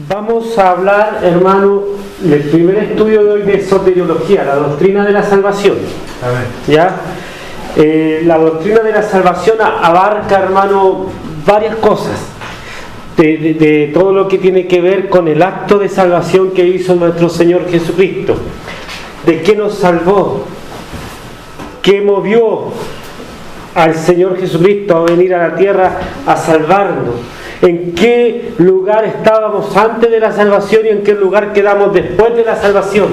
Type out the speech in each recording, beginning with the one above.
Vamos a hablar, hermano, del primer estudio de hoy de soteriología, la doctrina de la salvación. ¿Ya? La doctrina de la salvación abarca, hermano, varias cosas de todo lo que tiene que ver con el acto de salvación que hizo nuestro Señor Jesucristo. ¿De qué nos salvó? ¿Qué movió al Señor Jesucristo a venir a la tierra a salvarnos? ¿En qué lugar estábamos antes de la salvación y en qué lugar quedamos después de la salvación?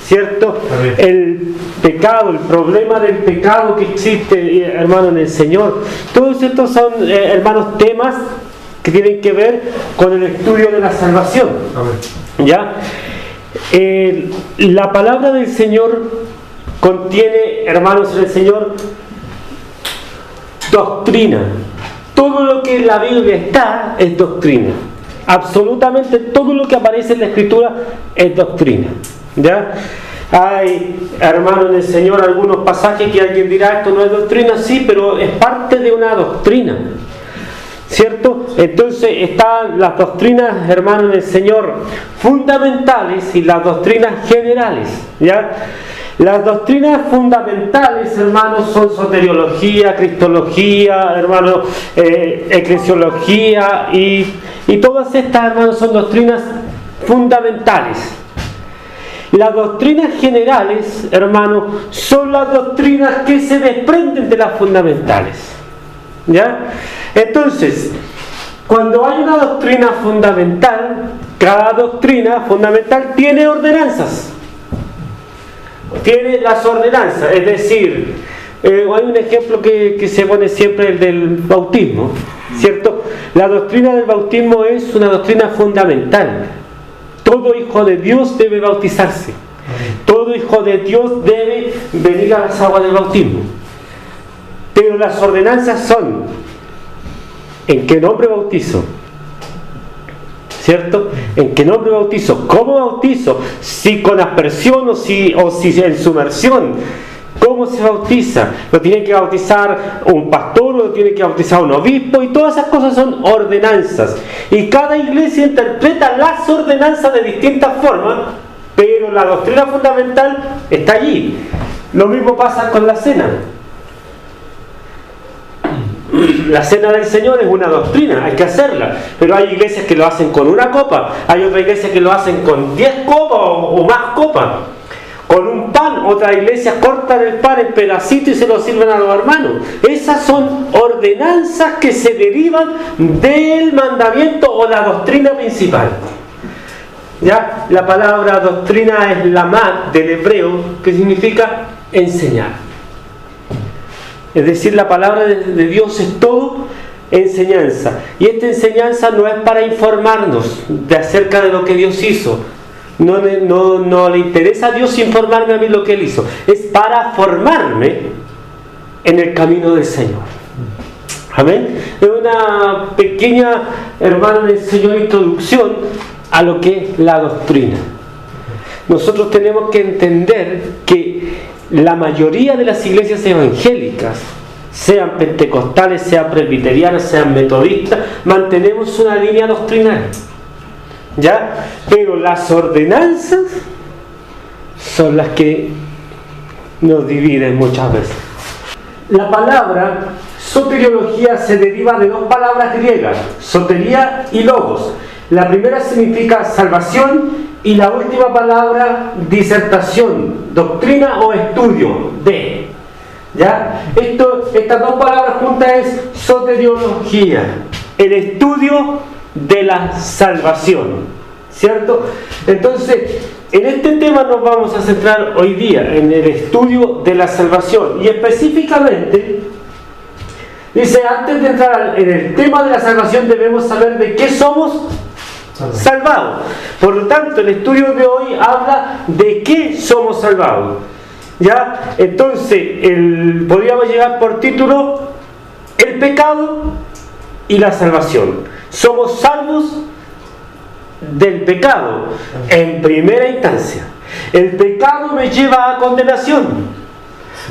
¿Cierto? El pecado, el problema del pecado que existe, hermano, en el Señor. Todos estos son, hermanos, temas que tienen que ver con el estudio de la salvación. ¿Ya? La palabra del Señor contiene, hermanos, en el Señor, doctrina. Todo lo que en la Biblia está es doctrina. Absolutamente todo lo que aparece en la Escritura es doctrina. ¿Ya? Hay, hermano, en el Señor algunos pasajes que alguien dirá, esto no es doctrina, sí, pero es parte de una doctrina. ¿Cierto? Entonces están las doctrinas, hermano, en el Señor fundamentales y las doctrinas generales. ¿Ya? Las doctrinas fundamentales, hermanos, son soteriología, cristología, hermanos, eclesiología y todas estas, hermanos, son doctrinas fundamentales. Las doctrinas generales, hermanos, son las doctrinas que se desprenden de las fundamentales. ¿Ya? Entonces, cuando hay una doctrina fundamental, cada doctrina fundamental tiene ordenanzas. Tiene las ordenanzas, es decir, hay un ejemplo que se pone siempre, el del bautismo, ¿cierto? La doctrina del bautismo es una doctrina fundamental. Todo hijo de Dios debe bautizarse. Todo hijo de Dios debe venir a las aguas del bautismo. Pero las ordenanzas son: ¿en qué nombre bautizo? ¿Cierto? ¿En qué nombre bautizo? ¿Cómo bautizo? Si con aspersión o si en sumersión. ¿Cómo se bautiza? ¿Lo tiene que bautizar un pastor o lo tiene que bautizar un obispo? Y todas esas cosas son ordenanzas. Y cada iglesia interpreta las ordenanzas de distintas formas, pero la doctrina fundamental está allí. Lo mismo pasa con la cena. La cena del Señor es una doctrina, hay que hacerla, pero hay iglesias que lo hacen con una copa, hay otras iglesias que lo hacen con 10 copas o más copas, con un pan. Otras iglesias cortan el pan en pedacitos y se lo sirven a los hermanos. Esas son ordenanzas que se derivan del mandamiento o la doctrina principal. ¿Ya? La palabra doctrina es lamá del hebreo, que significa enseñar. Es decir, la palabra de Dios es todo enseñanza. Y esta enseñanza no es para informarnos acerca de lo que Dios hizo. No le interesa a Dios informarme a mí lo que Él hizo. Es para formarme en el camino del Señor. Amén. Es una pequeña, hermano, en el Señor, introducción a lo que es la doctrina. Nosotros tenemos que entender que la mayoría de las iglesias evangélicas, sean pentecostales, sean presbiterianas, sean metodistas, mantenemos una línea doctrinal. ¿Ya? Pero las ordenanzas son las que nos dividen muchas veces. La palabra soteriología se deriva de dos palabras griegas, sotería y logos. La primera significa salvación y la última palabra, disertación, doctrina o estudio de. ¿Ya? Estas dos palabras juntas es soteriología, el estudio de la salvación, ¿cierto? Entonces, en este tema nos vamos a centrar hoy día, en el estudio de la salvación. Y específicamente, dice, antes de entrar en el tema de la salvación debemos saber de qué somos salvados. Por lo tanto, el estudio de hoy habla de qué somos salvados. ¿Ya? Entonces, podríamos llevar por título el pecado y la salvación. Somos salvos del pecado en primera instancia. El pecado me lleva a condenación.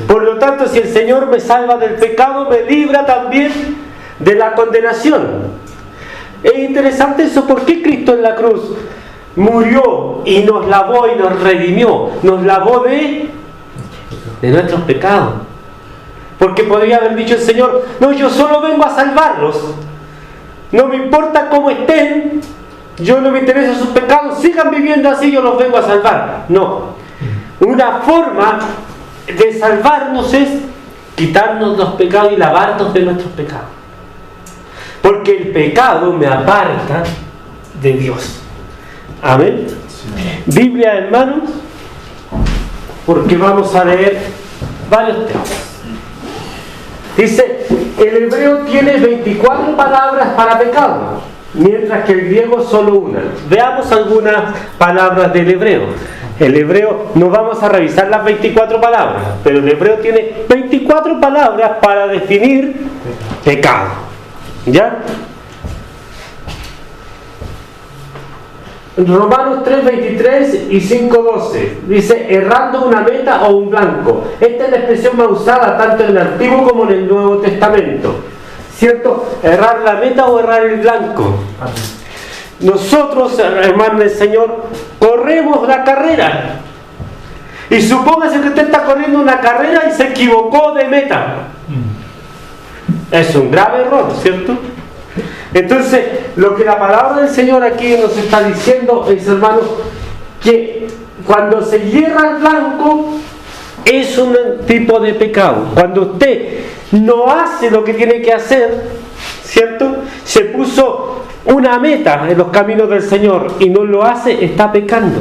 Por lo tanto, si el Señor me salva del pecado, me libra también de la condenación. Es interesante eso. ¿Por qué Cristo en la cruz murió y nos lavó y nos redimió? Nos lavó de nuestros pecados. Porque podría haber dicho el Señor: no, yo solo vengo a salvarlos, no me importa cómo estén, yo no me interesa sus pecados, sigan viviendo así, yo los vengo a salvar. No, una forma de salvarnos es quitarnos los pecados y lavarnos de nuestros pecados, porque el pecado me aparta de Dios. Amén. Biblia, hermanos, porque vamos a leer varios textos. Dice, el hebreo tiene 24 palabras para pecado, mientras que el griego solo una. Veamos algunas palabras del hebreo. El hebreo, no vamos a revisar las 24 palabras, pero el hebreo tiene 24 palabras para definir pecado. ¿Ya? Romanos 3:23 y 5:12 dice: errando una meta o un blanco. Esta es la expresión más usada tanto en el Antiguo como en el Nuevo Testamento, ¿cierto? Errar la meta o errar el blanco. Nosotros, hermanos del Señor, corremos la carrera, y supóngase que usted está corriendo una carrera y se equivocó de meta. Es un grave error, ¿cierto? Entonces, lo que la palabra del Señor aquí nos está diciendo es, hermano, que cuando se hierra el blanco es un tipo de pecado. Cuando usted no hace lo que tiene que hacer, ¿cierto? Se puso una meta en los caminos del Señor y no lo hace, está pecando.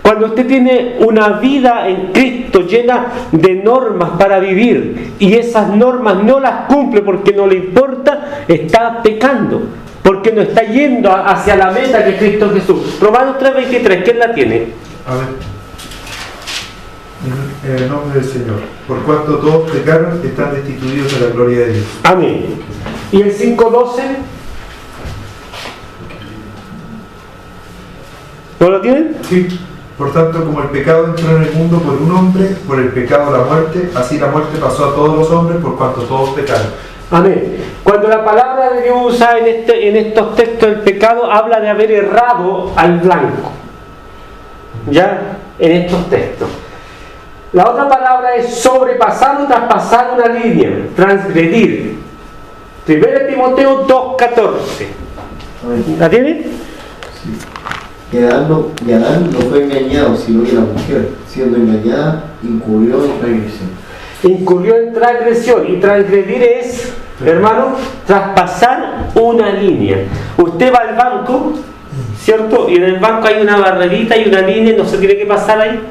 Cuando usted tiene una vida en Cristo llena de normas para vivir y esas normas no las cumple porque no le importa, está pecando, porque no está yendo hacia la meta que es Cristo Jesús. Romanos 3:23, ¿quién la tiene? A ver. En el nombre del Señor. Por cuanto todos pecaron, están destituidos de la gloria de Dios. Amén. ¿Y el 5:12? ¿No lo tienen? Sí. Por tanto, como el pecado entró en el mundo por un hombre, por el pecado la muerte, así la muerte pasó a todos los hombres por cuanto todos pecaron. Amén. Cuando la palabra de Dios usa en estos textos el pecado, habla de haber errado al blanco. ¿Ya? En estos textos. La otra palabra es sobrepasar o traspasar una línea, transgredir. 1 Timoteo 2:14. ¿La tiene? Sí. Y Adán no fue engañado, sino que la mujer, siendo engañada, incurrió en transgresión. Incurrió en transgresión. Y transgredir es, hermano, traspasar una línea. Usted va al banco, ¿cierto? Y en el banco hay una barrerita y una línea, no se tiene que pasar ahí.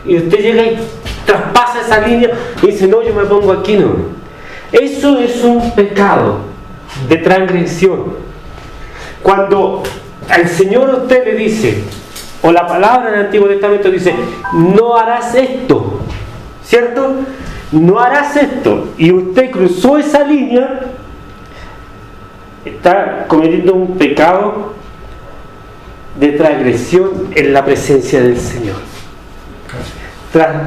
Y usted llega y traspasa esa línea y dice: no, yo me pongo aquí, no. Eso es un pecado de transgresión. Cuando al Señor usted le dice, o la palabra en el Antiguo Testamento dice: no harás esto, ¿cierto? No harás esto, y usted cruzó esa línea, está cometiendo un pecado de transgresión en la presencia del Señor.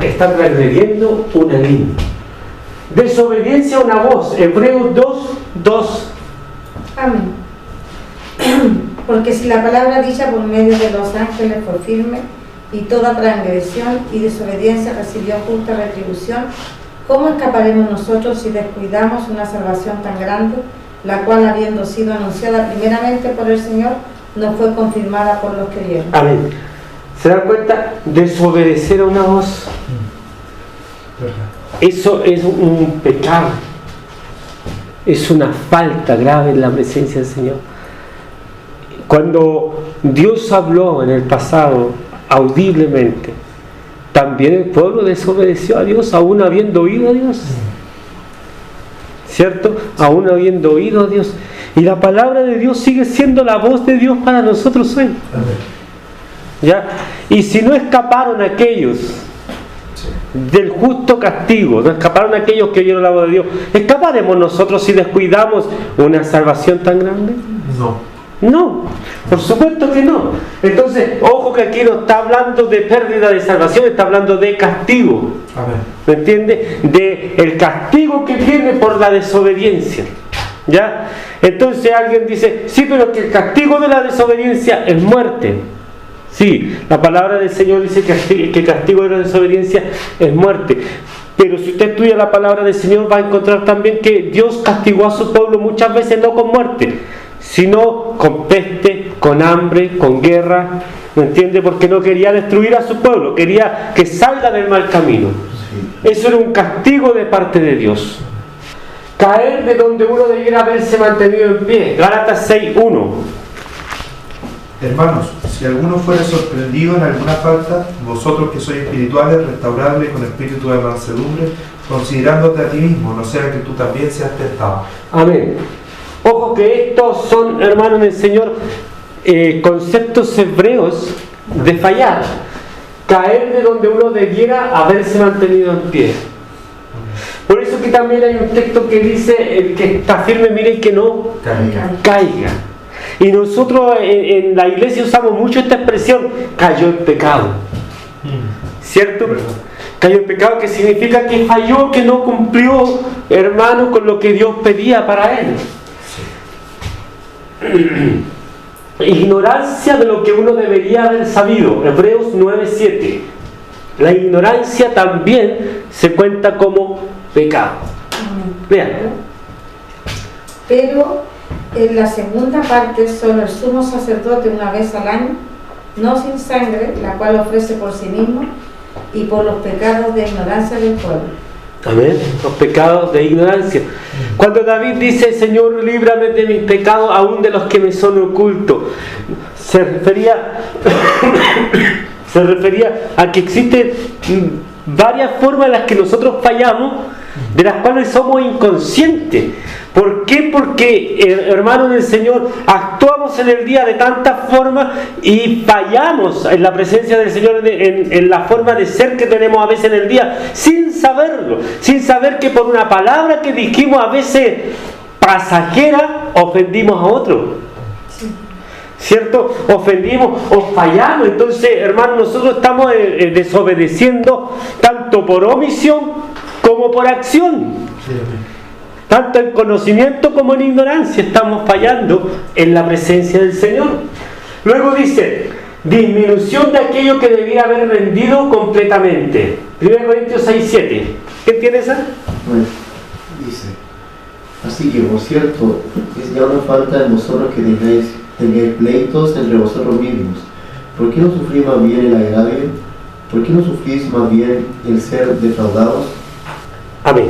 Está transgrediendo una línea. Desobediencia a una voz. Hebreos 2:2. Amén. Porque si la palabra dicha por medio de los ángeles fue firme, y toda transgresión y desobediencia recibió justa retribución, ¿cómo escaparemos nosotros si descuidamos una salvación tan grande, la cual, habiendo sido anunciada primeramente por el Señor, no fue confirmada por los que oyeron? Amén. ¿Se dan cuenta? Desobedecer a una voz. Eso es un pecado. Es una falta grave en la presencia del Señor. Cuando Dios habló en el pasado audiblemente, también el pueblo desobedeció a Dios, aún habiendo oído a Dios. ¿Cierto? Aún habiendo oído a Dios. Y la palabra de Dios sigue siendo la voz de Dios para nosotros hoy. ¿Ya? Y si no escaparon aquellos del justo castigo, no escaparon aquellos que oyeron la voz de Dios, ¿escaparemos nosotros si descuidamos una salvación tan grande? No, por supuesto que no. Entonces, ojo que aquí no está hablando de pérdida de salvación, está hablando de castigo. ¿Me entiende? De el castigo que viene por la desobediencia. ¿Ya? Entonces alguien dice, sí, pero que el castigo de la desobediencia es muerte. Sí, la palabra del Señor dice que el castigo de la desobediencia es muerte. Pero si usted estudia la palabra del Señor, va a encontrar también que Dios castigó a su pueblo muchas veces no con muerte, sino con peste, con hambre, con guerra. ¿Me entiende? Porque no quería destruir a su pueblo, quería que salga del mal camino. Eso era un castigo de parte de Dios. Caer de donde uno debiera haberse mantenido en pie. Gálatas 6:1. Hermanos, si alguno fuere sorprendido en alguna falta, vosotros que sois espirituales, restauradle con espíritu de mansedumbre, considerándote a ti mismo, no sea que tú también seas tentado. Amén. Ojo que estos son, hermanos del Señor, conceptos hebreos de fallar. Caer de donde uno debiera haberse mantenido en pie. Por eso que también hay un texto que dice, el que está firme, miren que no caiga. Y nosotros en la iglesia usamos mucho esta expresión, cayó en pecado. ¿Cierto? Cayó en pecado, que significa que falló, que no cumplió, hermano, con lo que Dios pedía para él. Ignorancia de lo que uno debería haber sabido. Hebreos 9:7. La ignorancia también se cuenta como pecado. Vean. Pero en la segunda parte, solo el sumo sacerdote una vez al año, no sin sangre, la cual ofrece por sí mismo y por los pecados de ignorancia del pueblo. Amén. Los pecados de ignorancia. Cuando David dice, Señor, líbrame de mis pecados, aún de los que me son ocultos, se refería a que existen varias formas en las que nosotros fallamos, de las cuales somos inconscientes. ¿Por qué? Porque, hermanos del Señor, actuamos en el día de tantas formas y fallamos en la presencia del Señor, en la forma de ser que tenemos a veces en el día, sin saberlo, sin saber que por una palabra que dijimos a veces pasajera, ofendimos a otro. ¿Cierto? Ofendimos o fallamos. Entonces, hermanos, nosotros estamos desobedeciendo tanto por omisión como por acción. Tanto en conocimiento como en ignorancia estamos fallando en la presencia del Señor. Luego dice, disminución de aquello que debía haber rendido completamente. 1 Corintios 6:7. ¿Qué tiene esa? Bueno, dice, así que por cierto, es ya una falta en vosotros que tengáis pleitos entre vosotros mismos. ¿Por qué no sufrís más bien el agravio? ¿Por qué no sufrís más bien el ser defraudados? Amén.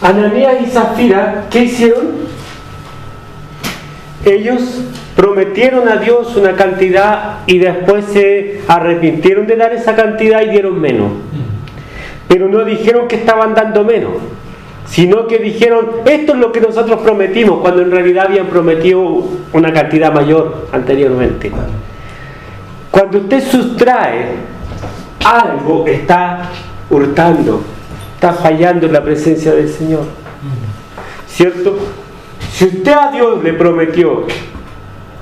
Ananías y Zafira, ¿qué hicieron? Ellos prometieron a Dios una cantidad y después se arrepintieron de dar esa cantidad y dieron menos. Pero no dijeron que estaban dando menos, sino que dijeron, esto es lo que nosotros prometimos, cuando en realidad habían prometido una cantidad mayor anteriormente. Cuando usted sustrae algo, está hurtando, está fallando en la presencia del Señor. ¿Cierto? Si usted a Dios le prometió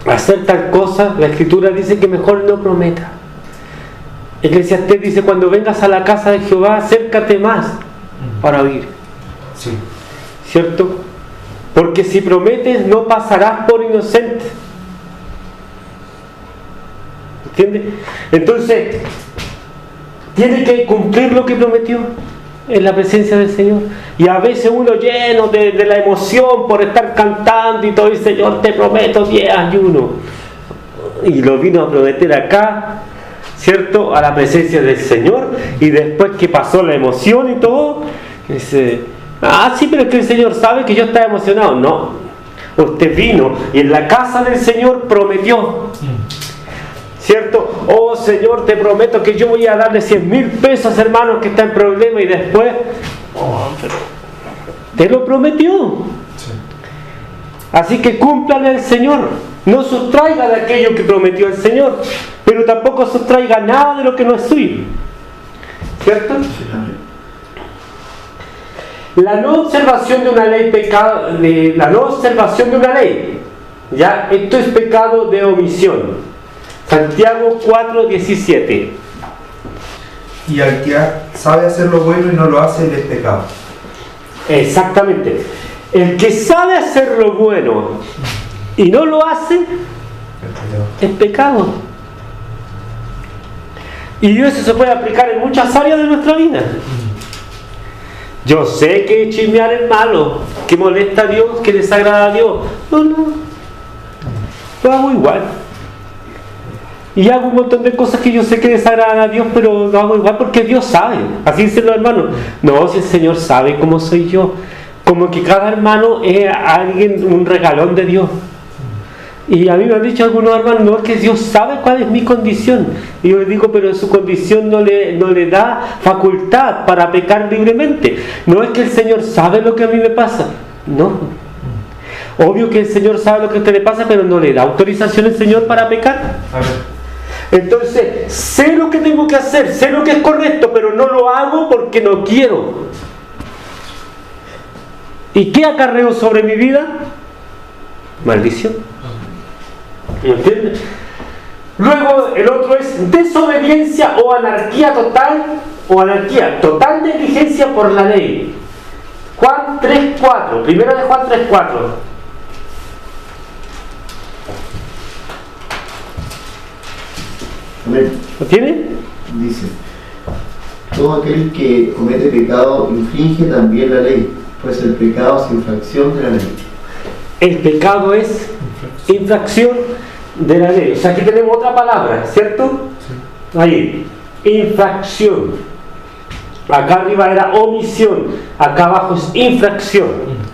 hacer tal cosa, la Escritura dice que mejor no prometa. Eclesiastés dice, cuando vengas a la casa de Jehová, acércate más para oír. Sí. ¿Cierto? Porque si prometes, no pasarás por inocente. ¿Entiende? Entonces, tiene que cumplir lo que prometió en la presencia del Señor. Y a veces uno lleno de la emoción por estar cantando y todo, y Señor, te prometo 10 ayunos. Y lo vino a prometer acá, ¿cierto? A la presencia del Señor. Y después que pasó la emoción y todo, dice, sí, pero es que el Señor sabe que yo estaba emocionado. No, usted vino y en la casa del Señor prometió, ¿cierto? Oh Señor, te prometo que yo voy a darle 100,000 pesos, hermanos, que está en problema, y después, pero te lo prometió. Sí. Así que cumplan el Señor. No sustraiga de aquello que prometió el Señor, pero tampoco sustraiga nada de lo que no es suyo, ¿cierto? La no observación de una ley la no observación de una ley, ya, esto es pecado de omisión. Santiago 4:17. Y al que sabe hacer lo bueno y no lo hace, él es pecado. Exactamente. El que sabe hacer lo bueno y no lo hace, es pecado. Y eso se puede aplicar en muchas áreas de nuestra vida. Yo sé que chismear es malo, que molesta a Dios, que desagrada a Dios. No, lo hago igual. Y hago un montón de cosas que yo sé que desagradan a Dios, pero lo hago igual porque Dios sabe. Así dicen los hermanos. No, si el Señor sabe cómo soy yo. Como que cada hermano es alguien, un regalón de Dios. Y a mí me han dicho algunos hermanos, no, es que Dios sabe cuál es mi condición. Y yo les digo, pero su condición no le da facultad para pecar libremente. No es que el Señor sabe lo que a mí me pasa. No. Obvio que el Señor sabe lo que a usted le pasa, pero no le da autorización el Señor para pecar. Entonces, sé lo que tengo que hacer, sé lo que es correcto, pero no lo hago porque no quiero. ¿Y qué acarreo sobre mi vida? Maldición. ¿Me entiendes? Luego el otro es desobediencia o anarquía total negligencia por la ley. Juan 3:4, primero de Juan 3:4. Amén. ¿Lo tiene? Dice: todo aquel que comete pecado infringe también la ley, pues el pecado es infracción de la ley. El pecado es infracción de la ley. O sea, aquí tenemos otra palabra, ¿cierto? Sí. Ahí, infracción. Acá arriba era omisión, acá abajo es infracción.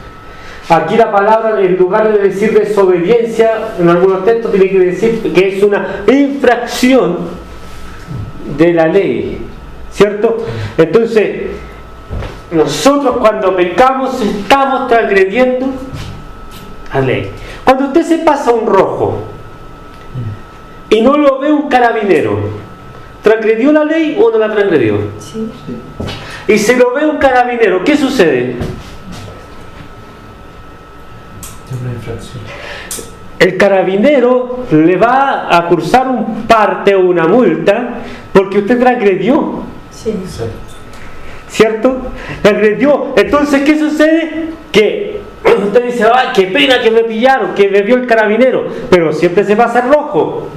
Aquí la palabra, en lugar de decir desobediencia, en algunos textos tiene que decir que es una infracción de la ley, ¿cierto? Entonces, nosotros cuando pecamos estamos transgrediendo la ley. Cuando usted se pasa un rojo y no lo ve un carabinero, ¿transgredió la ley o no la transgredió? Sí. Y se lo ve un carabinero, ¿qué sucede? Una infracción. El carabinero le va a cursar un parte o una multa porque usted transgredió. Sí. ¿Cierto? Transgredió. Entonces, ¿qué sucede? Que usted dice, ¡ay, qué pena que me pillaron, que me vio el carabinero! Pero siempre se pasa el rojo.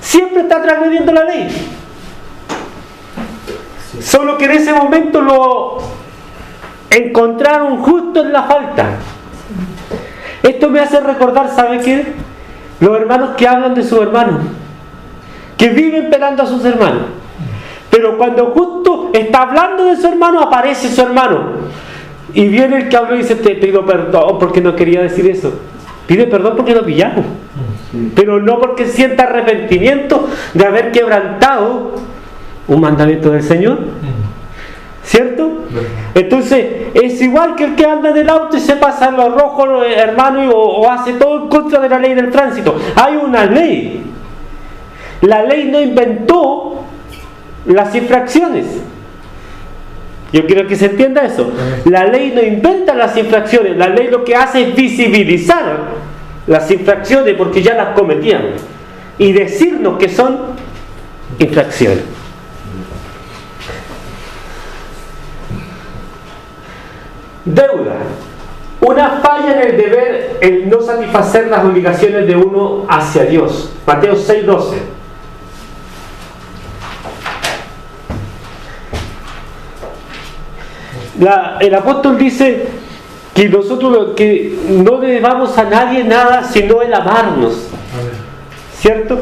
Siempre está transgrediendo la ley. Solo que en ese momento lo encontraron justo en la falta. Esto me hace recordar, ¿sabe qué? Los hermanos que hablan de sus hermanos, que viven pelando a sus hermanos, pero cuando justo está hablando de su hermano, aparece su hermano y viene el que habló y dice: te pido perdón porque no quería decir eso. Pide perdón porque lo pillamos, pero no porque sienta arrepentimiento de haber quebrantado un mandamiento del Señor, ¿cierto? Entonces es igual que el que anda del auto y se pasa en los rojos, hermano, o hace todo en contra de la ley del tránsito. Hay una ley. La ley no inventó las infracciones. Yo quiero que se entienda eso. La ley no inventa las infracciones. La ley lo que hace es visibilizar las infracciones porque ya las cometían y decirnos que son infracciones. Deuda. Una falla en el deber, el no satisfacer las obligaciones de uno hacia Dios. Mateo 6:12. El apóstol dice que nosotros que no debamos a nadie nada sino el amarnos, ¿cierto?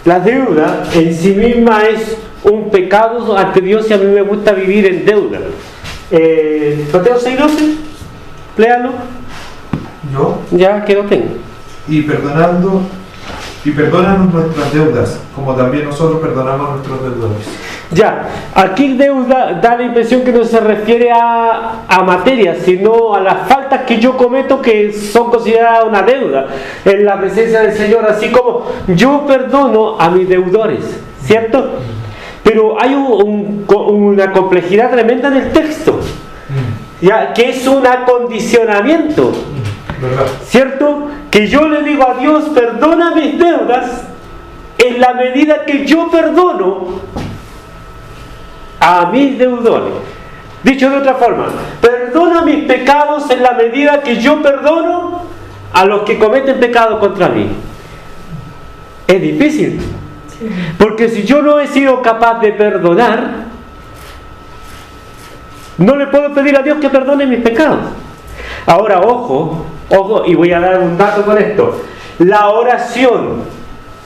La deuda en sí misma es un pecado ante Dios y a mí me gusta vivir en deuda. Mateo 6:12, léalo. ¿Yo? Ya que lo tengo. Y perdónanos nuestras deudas, como también nosotros perdonamos a nuestros deudores. Ya, aquí deuda da la impresión que no se refiere a materia, sino a las faltas que yo cometo que son consideradas una deuda en la presencia del Señor, así como yo perdono a mis deudores, ¿cierto? Pero hay una complejidad tremenda en el texto, ya, que es un acondicionamiento, ¿cierto? Que yo le digo a Dios: perdona mis deudas en la medida que yo perdono a mis deudores. Dicho de otra forma, perdona mis pecados en la medida que yo perdono a los que cometen pecado contra mí. Es difícil, porque si yo no he sido capaz de perdonar, no le puedo pedir a Dios que perdone mis pecados. Ahora, ojo, y voy a dar un dato con esto. La oración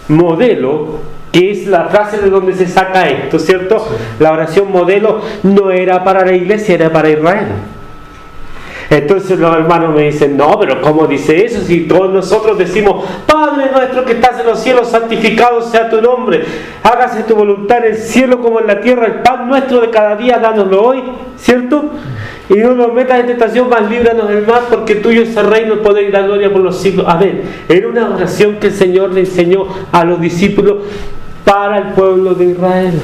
modelo, que es la frase de donde se saca esto, ¿cierto? Sí. La oración modelo no era para la iglesia, era para Israel. Entonces los hermanos me dicen, no, pero ¿cómo dice eso? Si todos nosotros decimos, Padre nuestro que estás en los cielos, santificado sea tu nombre, hágase tu voluntad en el cielo como en la tierra, el pan nuestro de cada día, dánoslo hoy, ¿cierto? Y no nos metas en tentación, mas líbranos del mal, porque tuyo es el reino, el poder y la gloria por los siglos. Amén. Era una oración que el Señor le enseñó a los discípulos para el pueblo de Israel.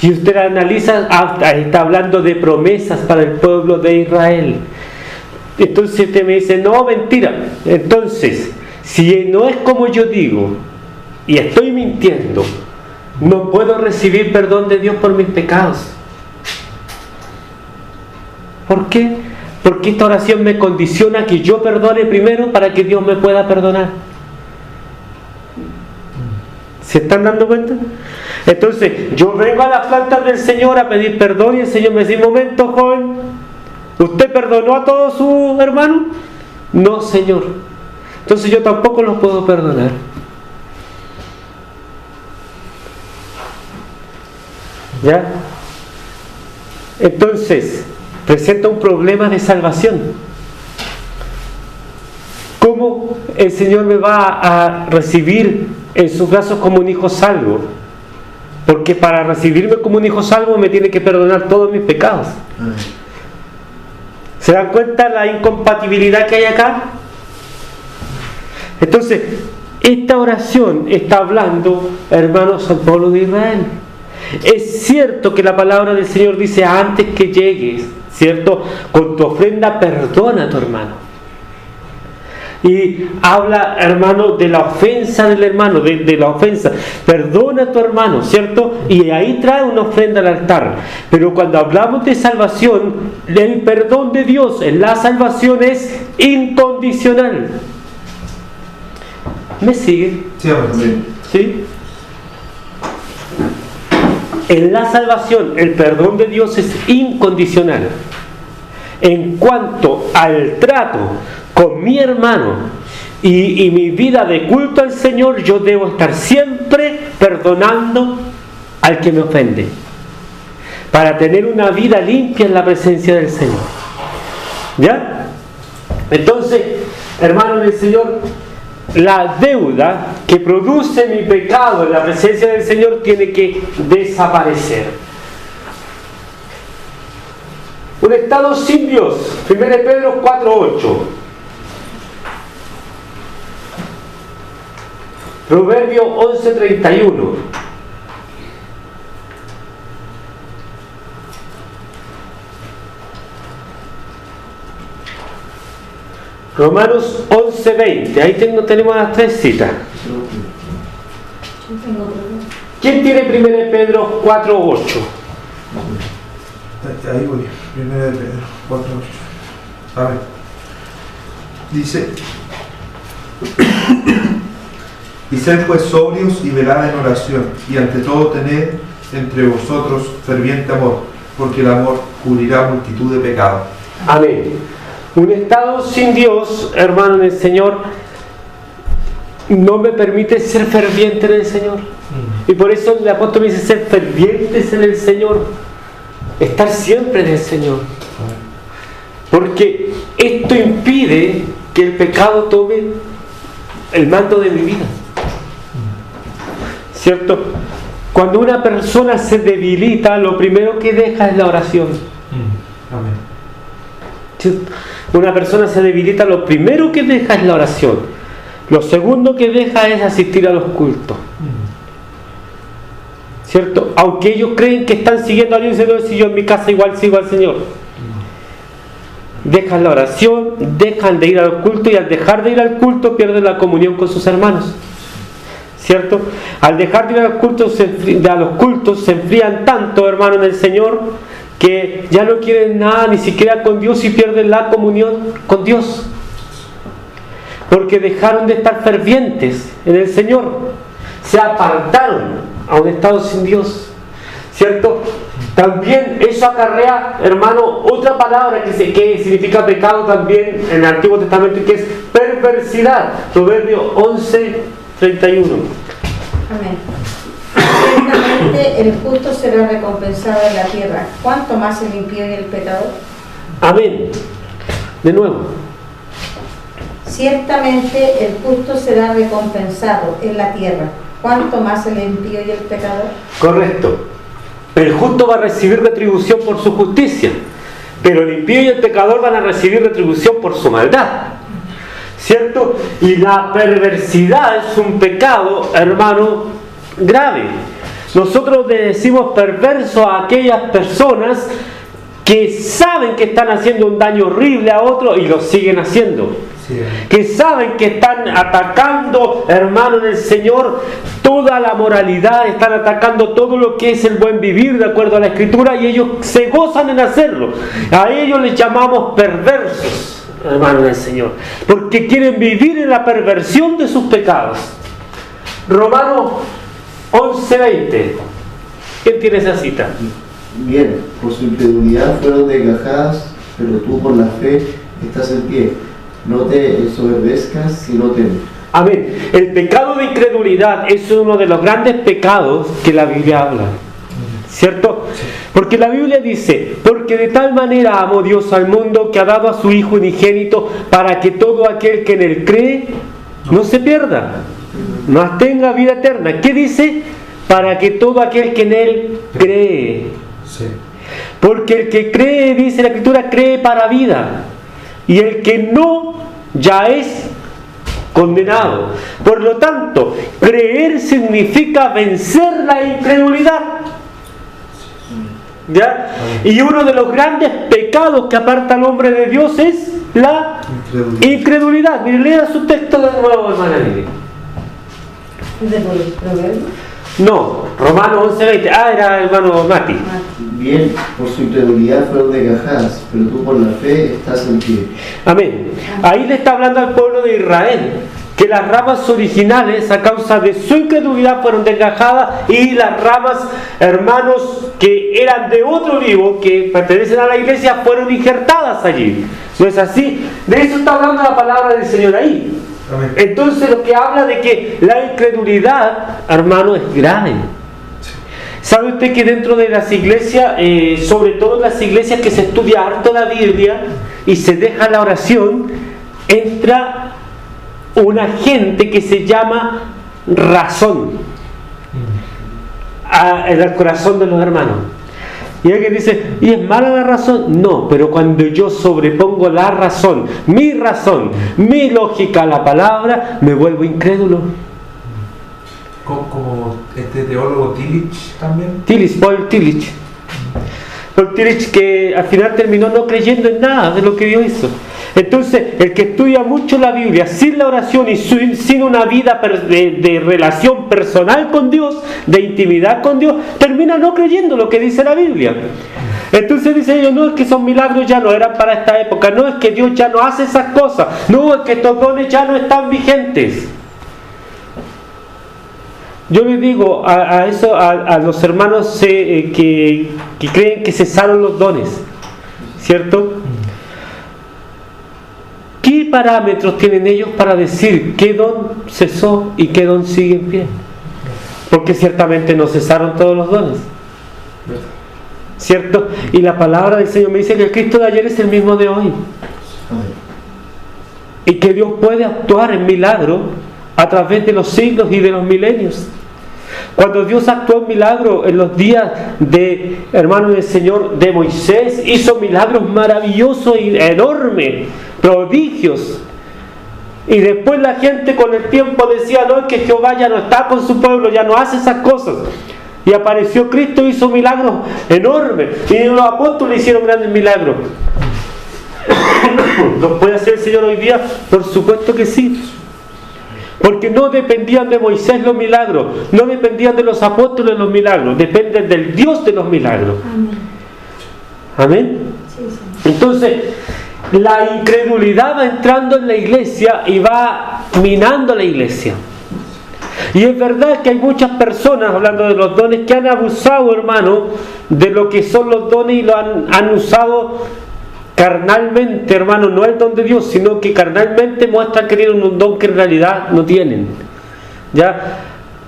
Y usted analiza, está hablando de promesas para el pueblo de Israel. Entonces usted me dice, no, mentira. Entonces, si no es como yo digo y estoy mintiendo, no puedo recibir perdón de Dios por mis pecados. ¿Por qué? Porque esta oración me condiciona que yo perdone primero para que Dios me pueda perdonar. ¿Se están dando cuenta? Entonces, yo vengo a las plantas del Señor a pedir perdón y el Señor me dice, un momento, joven, ¿usted perdonó a todos sus hermanos? No, Señor. Entonces yo tampoco los puedo perdonar. ¿Ya? Entonces, presenta un problema de salvación. ¿Cómo el Señor me va a recibir en sus brazos como un hijo salvo? Porque para recibirme como un hijo salvo me tiene que perdonar todos mis pecados. ¿Se dan cuenta la incompatibilidad que hay acá? Entonces, esta oración está hablando, hermanos, al pueblo de Israel. Es cierto que la palabra del Señor dice, antes que llegues, ¿cierto? Con tu ofrenda perdona a tu hermano. Y habla, hermano, de la ofensa del hermano, de la ofensa. Perdona a tu hermano, ¿cierto? Y ahí trae una ofrenda al altar. Pero cuando hablamos de salvación, el perdón de Dios en la salvación es incondicional. ¿Me sigue? ¿Sí? En la salvación, el perdón de Dios es incondicional. En cuanto al trato con mi hermano y mi vida de culto al Señor, yo debo estar siempre perdonando al que me ofende, para tener una vida limpia en la presencia del Señor. ¿Ya? Entonces, hermano del Señor, la deuda que produce mi pecado en la presencia del Señor tiene que desaparecer. Un estado sin Dios. 1 Pedro 4:8. Proverbio 11:31. Romanos 11:20. Ahí tenemos las tres citas. ¿Quién tiene 1 Pedro 4:8? Ahí voy. 1 Pedro 4:8. A ver. Dice: y sed pues sobrios y velad en oración, y ante todo tened entre vosotros ferviente amor, porque el amor cubrirá multitud de pecados. Amén. Un estado sin Dios, hermano en el Señor, no me permite ser ferviente en el Señor. Y por eso el apóstol me dice ser fervientes en el Señor, estar siempre en el Señor. Porque esto impide que el pecado tome el mando de mi vida. ¿Cierto? Cuando una persona se debilita, lo primero que deja es la oración. Amén. ¿Cierto? Una persona se debilita, lo primero que deja es la oración. Lo segundo que deja es asistir a los cultos. ¿Cierto? Aunque ellos creen que están siguiendo a Dios, dicen, si yo en mi casa igual sigo al Señor. Dejan la oración, dejan de ir al culto, y al dejar de ir al culto pierden la comunión con sus hermanos. ¿cierto? Al dejar de ir a los cultos se enfrían tanto, hermano, en el Señor, que ya no quieren nada ni siquiera con Dios y pierden la comunión con Dios, porque dejaron de estar fervientes en el Señor, se apartaron a un estado sin Dios, ¿cierto? También eso acarrea, hermano, otra palabra que significa pecado también en el Antiguo Testamento, que es perversidad. Proverbio 11:31. Amén. Ciertamente el justo será recompensado en la tierra, ¿cuánto más el impío y el pecador? Amén. De nuevo. Ciertamente el justo será recompensado en la tierra, ¿cuánto más el impío y el pecador? Correcto. El justo va a recibir retribución por su justicia, pero el impío y el pecador van a recibir retribución por su maldad, ¿cierto? Y la perversidad es un pecado, hermano, grave. Nosotros le decimos perverso a aquellas personas que saben que están haciendo un daño horrible a otro y lo siguen haciendo. Que saben que están atacando, hermano, en el Señor toda la moralidad, están atacando todo lo que es el buen vivir de acuerdo a la Escritura, y ellos se gozan en hacerlo. A ellos les llamamos perversos, hermano, en el Señor, porque quieren vivir en la perversión de sus pecados. Romanos 11:20. ¿Quién tiene esa cita? Bien, por su incredulidad fueron desgajadas, pero tú por la fe estás en pie. No te ensoberbezcas, sino teme. Amén. El pecado de incredulidad es uno de los grandes pecados que la Biblia habla, ¿cierto? Porque la Biblia dice: porque de tal manera amó Dios al mundo que ha dado a su Hijo unigénito, para que todo aquel que en él cree no se pierda, mas tenga vida eterna. ¿Qué dice? Para que todo aquel que en él cree. Sí. Porque el que cree, dice la Escritura, cree para vida, y el que no, ya es condenado. Por lo tanto, creer significa vencer la incredulidad, ¿ya? Y uno de los grandes pecados que aparta al hombre de Dios es la incredulidad. Mire, lea su texto de nuevo, hermana Lili. ¿De Proverbios? No, Romanos 11:20. Era hermano Mati. Bien, por su incredulidad fueron desgajadas, pero tú por la fe estás en pie. Amén. Ahí le está hablando al pueblo de Israel, que las ramas originales a causa de su incredulidad fueron desgajadas, y las ramas, hermanos, que eran de otro vivo, que pertenecen a la iglesia, fueron injertadas allí. ¿No es así? De eso está hablando la palabra del Señor ahí. Amén. Entonces, lo que habla de que la incredulidad, hermano, es grave. ¿Sabe usted que dentro de las iglesias, sobre todo en las iglesias que se estudia harto la Biblia y se deja la oración, entra una gente que se llama razón en el corazón de los hermanos? Y alguien dice: ¿y es mala la razón? No, pero cuando yo sobrepongo la razón, mi lógica a la palabra, me vuelvo incrédulo. Como este teólogo Tillich también. Paul Tillich. Paul Tillich, que al final terminó no creyendo en nada de lo que Dios hizo. Entonces, el que estudia mucho la Biblia sin la oración y sin una vida de relación personal con Dios, de intimidad con Dios, termina no creyendo lo que dice la Biblia. Entonces dice ellos: no, es que esos milagros ya no eran para esta época, no, es que Dios ya no hace esas cosas, no, es que estos dones ya no están vigentes. Yo les digo a los hermanos que creen que cesaron los dones, ¿cierto? ¿Qué parámetros tienen ellos para decir qué don cesó y qué don sigue en pie? Porque ciertamente no cesaron todos los dones, ¿cierto? Y la palabra del Señor me dice que el Cristo de ayer es el mismo de hoy, y que Dios puede actuar en milagro a través de los siglos y de los milenios. Cuando Dios actuó en milagro en los días de, hermano del Señor, de Moisés, hizo milagros maravillosos y enormes, prodigios. Y después la gente con el tiempo decía: no, es que Jehová ya no está con su pueblo, ya no hace esas cosas. Y apareció Cristo y hizo milagros enormes. Y los apóstoles hicieron grandes milagros. ¿Los puede hacer el Señor hoy día? Por supuesto que sí. Porque no dependían de Moisés los milagros, no dependían de los apóstoles los milagros, dependen del Dios de los milagros. Amén. Sí, sí. Entonces, la incredulidad va entrando en la iglesia y va minando la iglesia. Y es verdad que hay muchas personas, hablando de los dones, que han abusado, hermano, de lo que son los dones y lo han usado carnalmente, hermano, no el don de Dios, sino que carnalmente muestran que tienen un don que en realidad no tienen. ¿Ya?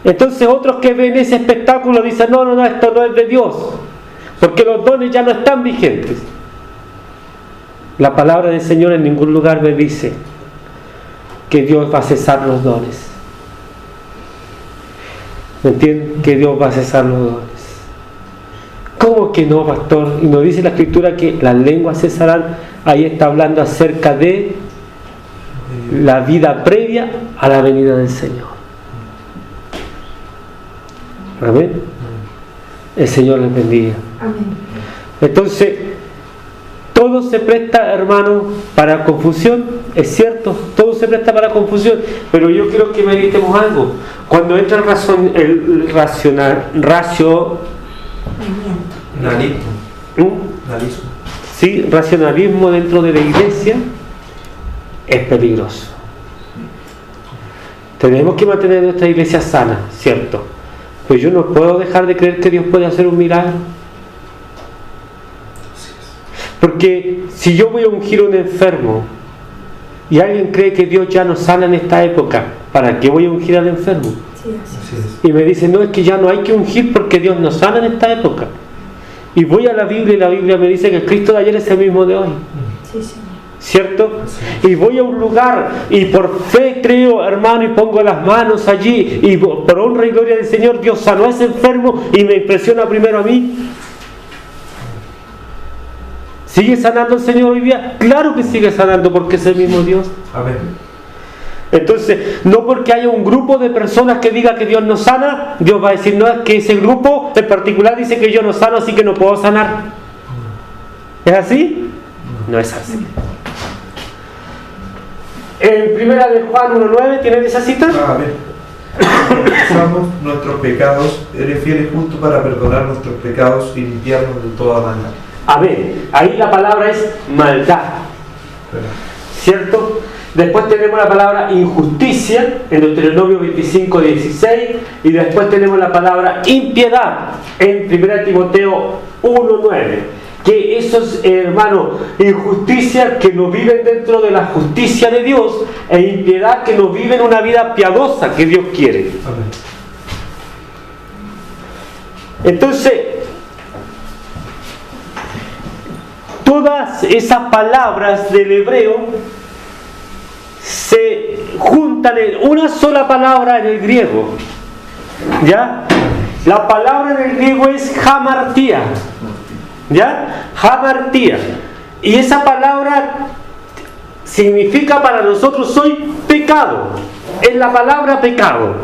Entonces otros que ven ese espectáculo dicen, no, esto no es de Dios, porque los dones ya no están vigentes. La palabra del Señor en ningún lugar me dice que Dios va a cesar los dones. ¿Me entienden? Que Dios va a cesar los dones. ¿Cómo que no, pastor? Y nos dice la Escritura que las lenguas cesarán. Ahí está hablando acerca de la vida previa a la venida del Señor. Amén. El Señor les bendiga. Amén. Entonces, todo se presta, hermano, para confusión. Es cierto, todo se presta para confusión. Pero yo quiero que meditemos algo. Cuando entra el racionalismo. Sí, racionalismo dentro de la iglesia es peligroso. Tenemos que mantener nuestra iglesia sana, ¿cierto? Pues yo no puedo dejar de creer que Dios puede hacer un milagro. Porque si yo voy a ungir a un enfermo y alguien cree que Dios ya no sana en esta época, ¿para qué voy a ungir al enfermo? Sí, así es. Y me dice, no, es que ya no hay que ungir porque Dios no sana en esta época. Y voy a la Biblia y la Biblia me dice que el Cristo de ayer es el mismo de hoy. Sí, Señor. ¿Cierto? Y voy a un lugar y por fe creo, hermano, y pongo las manos allí y por honra y gloria del Señor Dios sanó a ese enfermo y me impresiona primero a mí. ¿Sigue sanando el Señor hoy día? Claro que sigue sanando porque es el mismo Dios. Amén. Entonces, no porque haya un grupo de personas que diga que Dios no sana, Dios va a decir, no, es que ese grupo en particular dice que yo no sano, así que no puedo sanar. ¿Es así? No es así. En primera de Juan 1.9, ¿tienen esa cita? Amén. Confesamos nuestros pecados, eres fiel y justo para perdonar nuestros pecados y limpiarnos de toda maldad. Amén. Ahí la palabra es maldad. ¿Cierto? Después tenemos la palabra injusticia en Deuteronomio 25:16 y después tenemos la palabra impiedad en 1 Timoteo 1:9. Que esos, hermanos, injusticia que no viven dentro de la justicia de Dios e impiedad que no viven una vida piadosa que Dios quiere. Amén. Entonces, todas esas palabras del hebreo se juntan en una sola palabra en el griego. ¿Ya? La palabra en el griego es hamartía. ¿Ya? Hamartía. Y esa palabra significa para nosotros hoy pecado. Es la palabra pecado.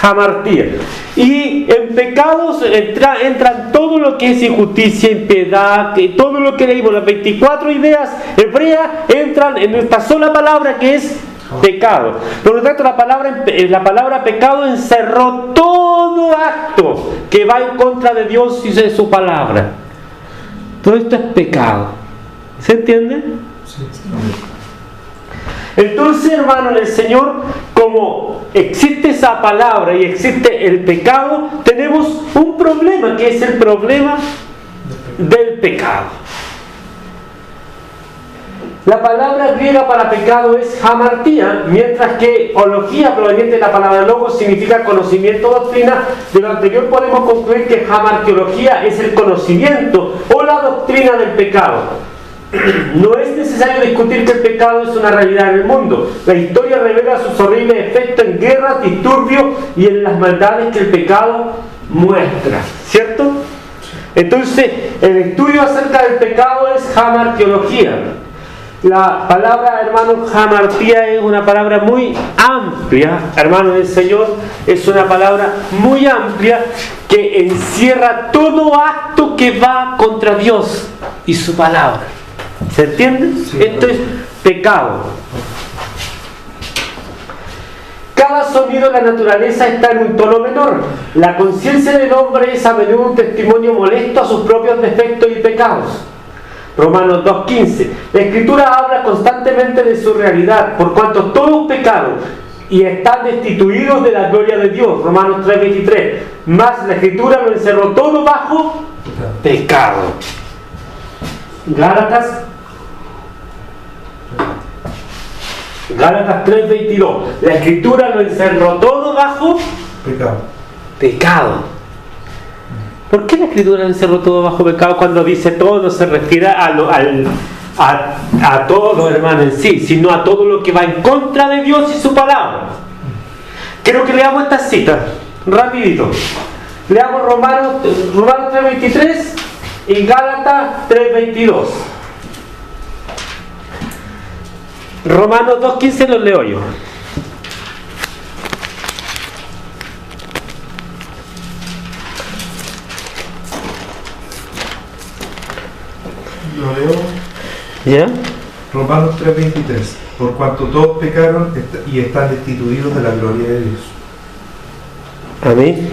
Hamartía. Y en pecados entran todo lo que es injusticia, impiedad, todo lo que leímos, las 24 ideas hebreas entran en esta sola palabra que es pecado. Por lo tanto, la palabra pecado encerró todo acto que va en contra de Dios y de su palabra. Todo esto es pecado. ¿Se entiende? Sí. Entonces, hermano, en el Señor, como existe esa palabra y existe el pecado, tenemos un problema, que es el problema del pecado. La palabra griega para pecado es hamartía, mientras que ología, proveniente de la palabra logos, significa conocimiento, doctrina. De lo anterior podemos concluir que hamartiología es el conocimiento o la doctrina del pecado. No es necesario discutir que el pecado es una realidad en el mundo. La historia revela sus horribles efectos en guerras, disturbios y en las maldades que el pecado muestra. ¿Cierto? Entonces, el estudio acerca del pecado es hamartiología. La palabra, hermano, hamartía es una palabra muy amplia, hermano del Señor, es una palabra muy amplia que encierra todo acto que va contra Dios y su palabra. ¿Se entiende? Sí, esto es pecado. Cada sonido de la naturaleza está en un tono menor. La conciencia del hombre es a menudo un testimonio molesto a sus propios defectos y pecados. Romanos 2.15. La Escritura habla constantemente de su realidad, por cuanto todos pecaron y están destituidos de la gloria de Dios. Romanos 3.23. Mas la Escritura lo encerró todo bajo pecado. Gálatas 3.22. La Escritura lo encerró todo bajo pecado. ¿Por qué la Escritura lo encerró todo bajo pecado? Cuando dice todo no se refiere a todos los hermanos en sí, sino a todo lo que va en contra de Dios y su palabra. Quiero que leamos esta cita rapidito. Leamos Romanos 3.23 y Gálatas 3.22. Romanos 2.15 lo leo yo. Lo leo. ¿Ya? Romanos 3.23. Por cuanto todos pecaron y están destituidos de la gloria de Dios. Amén.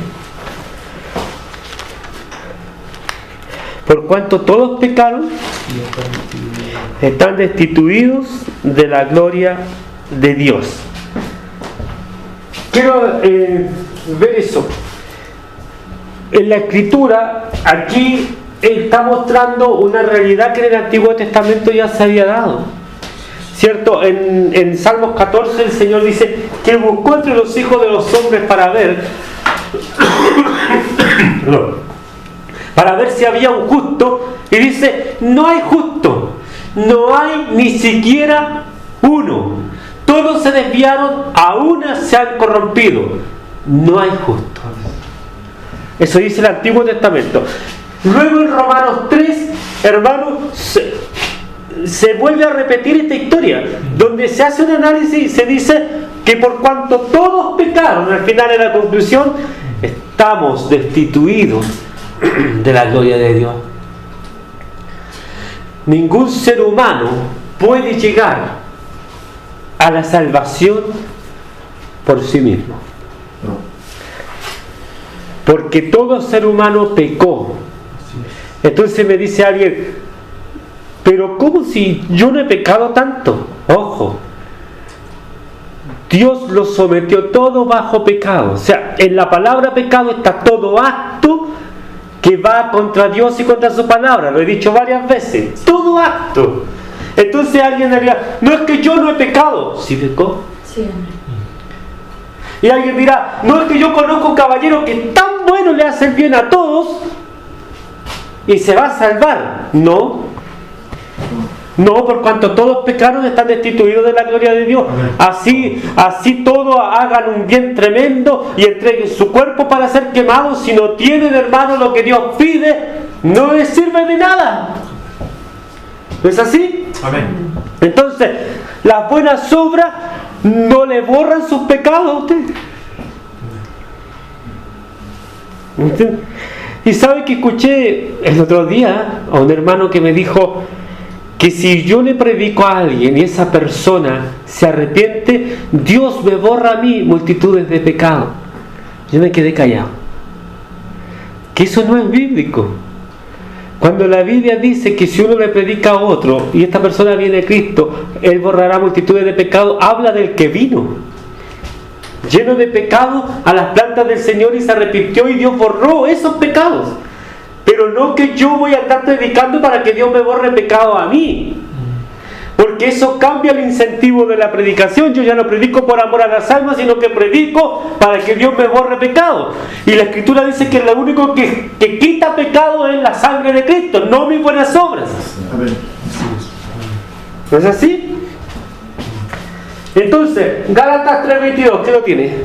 Por cuanto todos pecaron, están destituidos de la gloria de Dios. Quiero ver eso. En la Escritura, aquí está mostrando una realidad que en el Antiguo Testamento ya se había dado. ¿Cierto? En Salmos 14 el Señor dice que buscó entre los hijos de los hombres para ver si había un justo, y dice, no hay justo, no hay ni siquiera uno, todos se desviaron, a una se han corrompido, no hay justo. Eso dice el Antiguo Testamento. Luego en Romanos 3, hermanos, se vuelve a repetir esta historia, donde se hace un análisis y se dice que por cuanto todos pecaron, al final de la conclusión, estamos destituidos de la gloria de Dios. Ningún ser humano puede llegar a la salvación por sí mismo, porque todo ser humano pecó. Entonces me dice alguien, pero ¿cómo si yo no he pecado tanto? Ojo, Dios lo sometió todo bajo pecado. O sea, en la palabra pecado está todo acto que va contra Dios y contra su palabra. Lo he dicho varias veces, todo acto. Entonces alguien diría, no es que yo no he pecado. ¿Sí pecó? Sí. Y alguien dirá, no es que yo conozco un caballero que tan bueno le hace el bien a todos y se va a salvar. No, por cuanto todos pecaron están destituidos de la gloria de Dios. Así todos hagan un bien tremendo y entreguen su cuerpo para ser quemados. Si no tienen, hermano, lo que Dios pide, no les sirve de nada. ¿No es así? Amén. Entonces, las buenas obras no le borran sus pecados a usted. ¿Entiende? Y sabe que escuché el otro día a un hermano que me dijo que si yo le predico a alguien y esa persona se arrepiente, Dios me borra a mí multitudes de pecados. Yo me quedé callado. Que eso no es bíblico. Cuando la Biblia dice que si uno le predica a otro y esta persona viene a Cristo, Él borrará multitudes de pecados, habla del que vino lleno de pecado a las plantas del Señor y se arrepintió y Dios borró esos pecados. Pero no que yo voy a estar predicando para que Dios me borre pecado a mí, porque eso cambia el incentivo de la predicación. Yo ya no predico por amor a las almas, sino que predico para que Dios me borre pecado. Y la Escritura dice que lo único que quita pecado es la sangre de Cristo, no mis buenas obras. ¿No es así? Entonces, Gálatas 3:22, ¿qué lo tiene?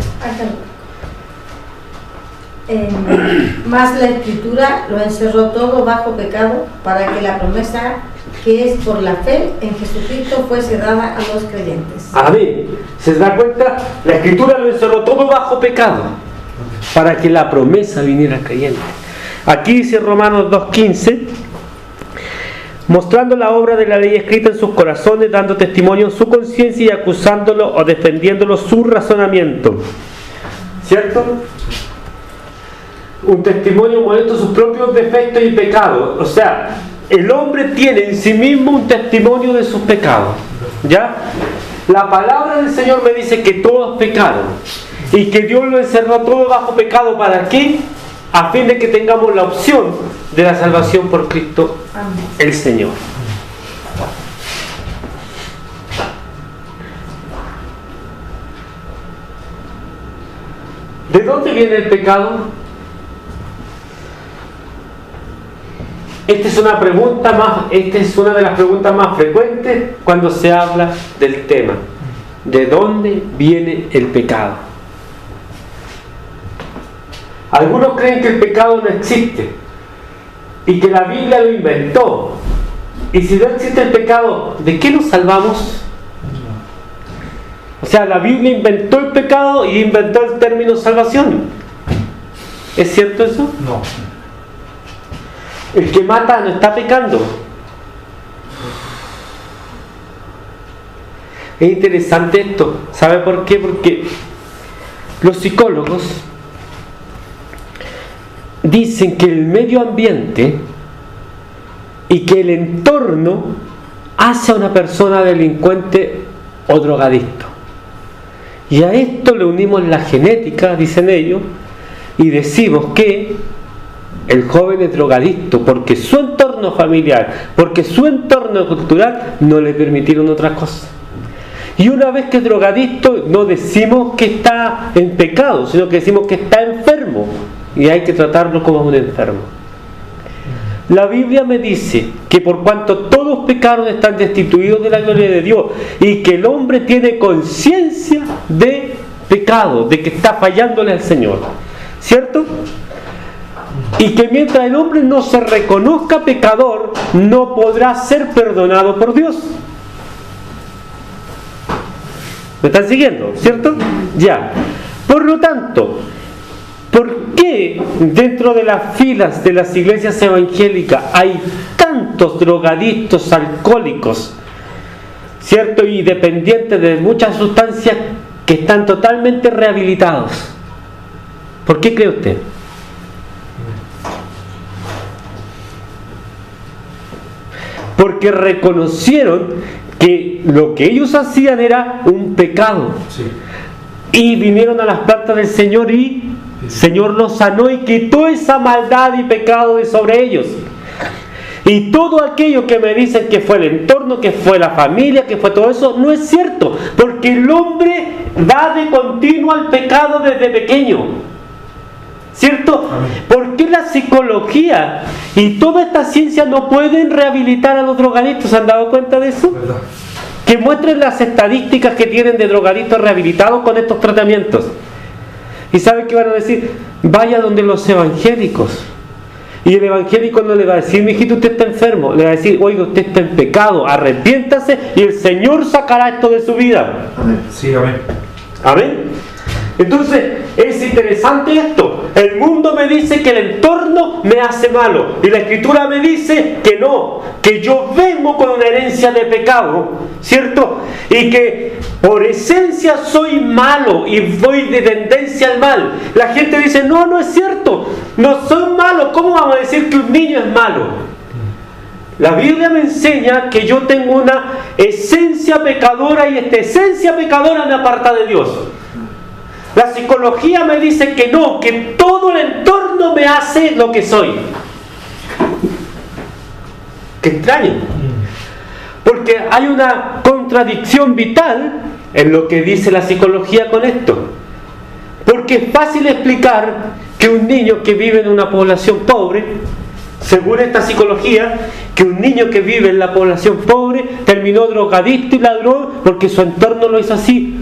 Más la Escritura lo encerró todo bajo pecado, para que la promesa que es por la fe en Jesucristo fuese dada a los creyentes. Amén. ¿Se da cuenta? La Escritura lo encerró todo bajo pecado, para que la promesa viniera al creyente. Aquí dice Romanos 2:15, mostrando la obra de la ley escrita en sus corazones, dando testimonio en su conciencia y acusándolo o defendiéndolo su razonamiento. ¿Cierto? Un testimonio molesto sus propios defectos y pecados. O sea, el hombre tiene en sí mismo un testimonio de sus pecados. ¿Ya? La palabra del Señor me dice que todos pecaron y que Dios lo encerró todo bajo pecado. ¿Para qué? A fin de que tengamos la opción de la salvación por Cristo el Señor. ¿De dónde viene el pecado? Esta es una de las preguntas más frecuentes cuando se habla del tema. ¿De dónde viene el pecado? Algunos creen que el pecado no existe y que la Biblia lo inventó. Y si no existe el pecado, ¿de qué nos salvamos? O sea, la Biblia inventó el pecado y inventó el término salvación. ¿Es cierto eso? No. El que mata no está pecando. Es interesante esto. ¿Sabe por qué? Porque los psicólogos dicen que el medio ambiente y que el entorno hace a una persona delincuente o drogadicto. Y a esto le unimos la genética, dicen ellos, y decimos que el joven es drogadicto porque su entorno familiar, porque su entorno cultural no le permitieron otra cosa. Y una vez que es drogadicto, no decimos que está en pecado, sino que decimos que está enfermo y hay que tratarlo como un enfermo. La Biblia me dice que por cuanto todos pecaron están destituidos de la gloria de Dios y que el hombre tiene conciencia de pecado, de que está fallándole al Señor, ¿cierto? Y que mientras el hombre no se reconozca pecador, no podrá ser perdonado por Dios. ¿Me están siguiendo? ¿Cierto? Ya. Por lo tanto, ¿por qué dentro de las filas de las iglesias evangélicas hay tantos drogadictos, alcohólicos, ¿cierto? Y dependientes de muchas sustancias que están totalmente rehabilitados? ¿Por qué cree usted? Porque reconocieron que lo que ellos hacían era un pecado. Sí. Y vinieron a las plantas del Señor y el Señor los sanó y quitó esa maldad y pecado de sobre ellos. Y todo aquello que me dicen que fue el entorno, que fue la familia, que fue todo eso, no es cierto. Porque el hombre va de continuo al pecado desde pequeño. ¿Cierto? Amén. ¿Por qué la psicología y toda esta ciencia no pueden rehabilitar a los drogadictos? ¿Se han dado cuenta de eso? ¿Verdad? Que muestren las estadísticas que tienen de drogadictos rehabilitados con estos tratamientos. ¿Y saben qué van a decir? Vaya donde los evangélicos. Y el evangélico no le va a decir, mijito, usted está enfermo. Le va a decir, oiga, usted está en pecado, arrepiéntase y el Señor sacará esto de su vida. Amén. Sí, amén. Amén. Entonces, es interesante esto. El mundo me dice que el entorno me hace malo. Y la Escritura me dice que no, que yo vengo con una herencia de pecado, ¿cierto? Y que por esencia soy malo y voy de tendencia al mal. La gente dice, no, no es cierto, no soy malo. ¿Cómo vamos a decir que un niño es malo? La Biblia me enseña que yo tengo una esencia pecadora y esta esencia pecadora me aparta de Dios. La psicología me dice que no, que todo el entorno me hace lo que soy. Qué extraño. Porque hay una contradicción vital en lo que dice la psicología con esto. Porque es fácil explicar que un niño que vive en una población pobre, según esta psicología, que un niño que vive en la población pobre terminó drogadicto y ladrón porque su entorno lo hizo así.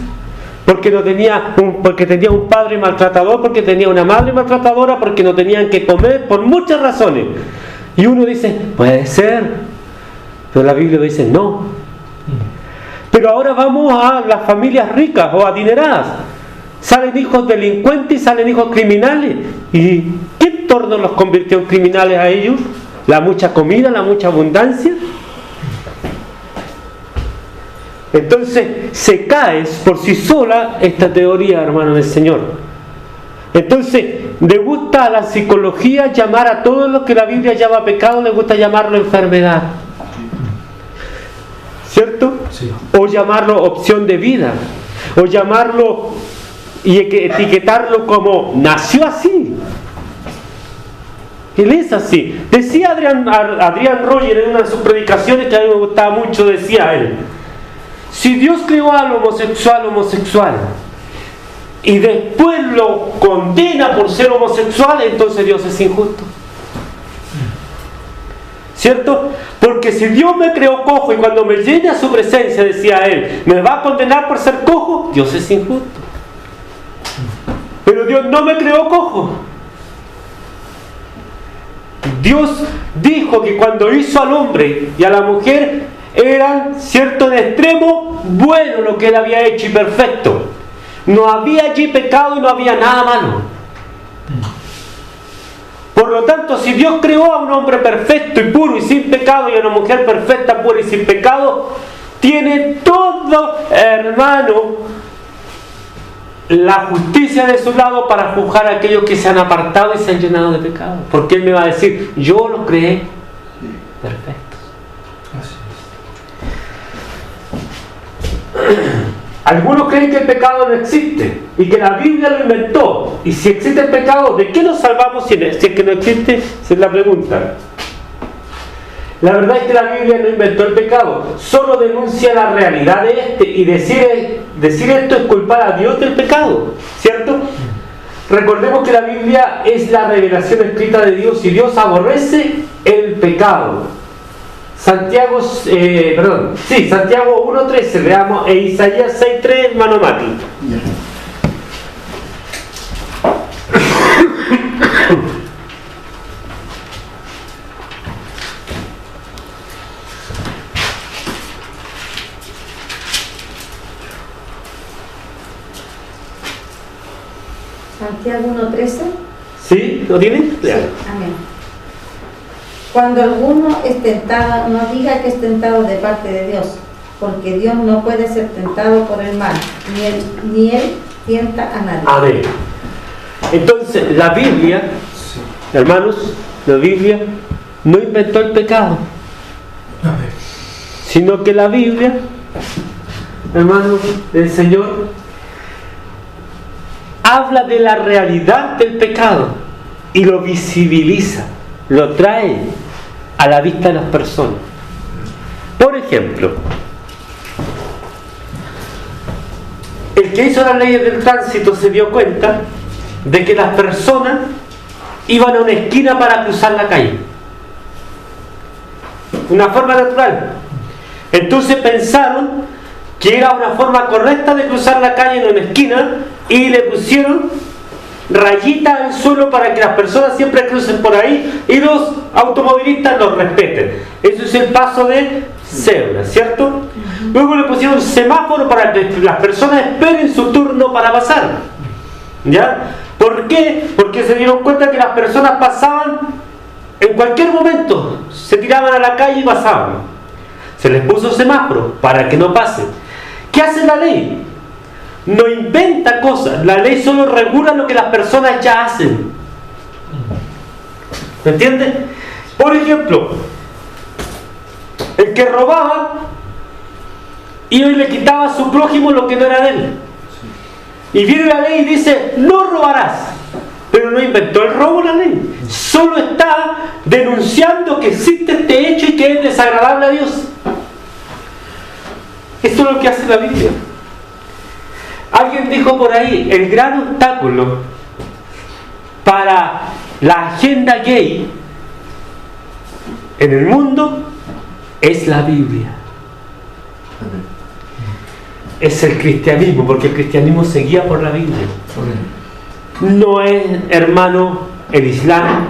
Porque tenía un padre maltratador, porque tenía una madre maltratadora, porque no tenían que comer, por muchas razones. Y uno dice, puede ser, pero la Biblia dice no. Pero ahora vamos a las familias ricas o adineradas. Salen hijos delincuentes y salen hijos criminales. ¿Y qué entorno los convirtió en criminales a ellos? la mucha comida, la mucha abundancia. Entonces se cae por sí sola esta teoría, hermano del Señor. Entonces le gusta a la psicología llamar a todo lo que la Biblia llama pecado, le gusta llamarlo enfermedad, ¿cierto? Sí. O llamarlo opción de vida, o llamarlo y etiquetarlo como nació así. Él es así. Decía Adrián Roger en una de sus predicaciones, que a mí me gustaba mucho, decía él: si Dios creó al homosexual y después lo condena por ser homosexual, entonces Dios es injusto. ¿Cierto? Porque si Dios me creó cojo y cuando me llene a su presencia, decía él, me va a condenar por ser cojo, Dios es injusto. Pero Dios no me creó cojo. Dios dijo que cuando hizo al hombre y a la mujer eran, cierto, en extremo bueno lo que él había hecho y perfecto. No había allí pecado y no había nada malo. Por lo tanto, si Dios creó a un hombre perfecto y puro y sin pecado y a una mujer perfecta, pura y sin pecado, tiene todo, hermano, la justicia de su lado para juzgar a aquellos que se han apartado y se han llenado de pecado. Porque Él me va a decir, yo los creé perfectos. Así es. Algunos creen que el pecado no existe y que la Biblia lo inventó. Y si existe el pecado, ¿de qué nos salvamos si es que no existe? Esa es la pregunta. La verdad es que la Biblia no inventó el pecado, solo denuncia la realidad de este, y decir esto es culpar a Dios del pecado, ¿cierto? Recordemos que la Biblia es la revelación escrita de Dios y Dios aborrece el pecado. Santiago 1.13, veamos, e Isaías 6.3, hermano Mati. Santiago 1.13. ¿Sí? ¿Lo tienen? Sí, amén. Cuando alguno es tentado, no diga que es tentado de parte de Dios, porque Dios no puede ser tentado por el mal, ni él tienta a nadie. Amén. Entonces, la Biblia, hermanos, la Biblia no inventó el pecado, Amén. sino que la Biblia, hermanos del Señor, habla de la realidad del pecado y lo visibiliza, lo trae a la vista de las personas. Por ejemplo, el que hizo las leyes del tránsito se dio cuenta de que las personas iban a una esquina para cruzar la calle, una forma natural. Entonces pensaron que era una forma correcta de cruzar la calle en una esquina y le pusieron rayitas al suelo para que las personas siempre crucen por ahí y los automovilistas los respeten. Eso es el paso de cebra, ¿cierto? Luego le pusieron semáforo para que las personas esperen su turno para pasar. ¿Ya? ¿Por qué? Porque se dieron cuenta que las personas pasaban en cualquier momento, se tiraban a la calle y pasaban. Se les puso semáforo para que no pasen. ¿Qué hace la ley? No inventa cosas, la ley solo regula lo que las personas ya hacen. ¿Me entiendes? Por ejemplo, el que robaba y hoy le quitaba a su prójimo lo que no era de él. Y viene la ley y dice, no robarás. Pero no inventó el robo la ley. Solo está denunciando que existe este hecho y que es desagradable a Dios. Esto es lo que hace la Biblia. Alguien dijo por ahí, el gran obstáculo para la agenda gay en el mundo es la Biblia. Es el cristianismo, porque el cristianismo se guía por la Biblia. No es, hermano, el Islam,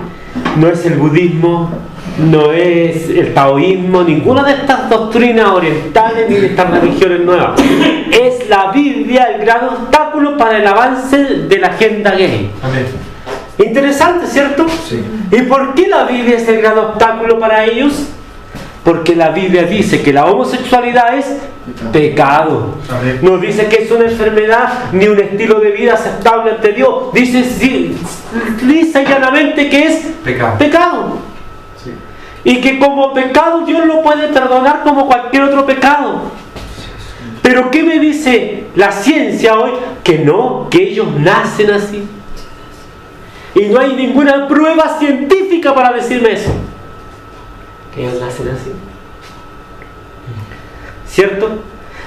no es el budismo, no es el taoísmo, ninguna de estas doctrinas orientales ni de estas religiones nuevas. Es la Biblia el gran obstáculo para el avance de la agenda gay. Amén. Interesante, ¿cierto? Sí. ¿Y por qué la Biblia es el gran obstáculo para ellos? Porque la Biblia dice que la homosexualidad es pecado. Amén. No dice que es una enfermedad ni un estilo de vida aceptable ante Dios. Dice lisa y llanamente que es pecado. Sí. Y que como pecado Dios lo puede perdonar como cualquier otro pecado. Pero ¿qué me dice la ciencia hoy? Que no, que ellos nacen así. Y no hay ninguna prueba científica para decirme eso. Que ellos nacen así. ¿Cierto?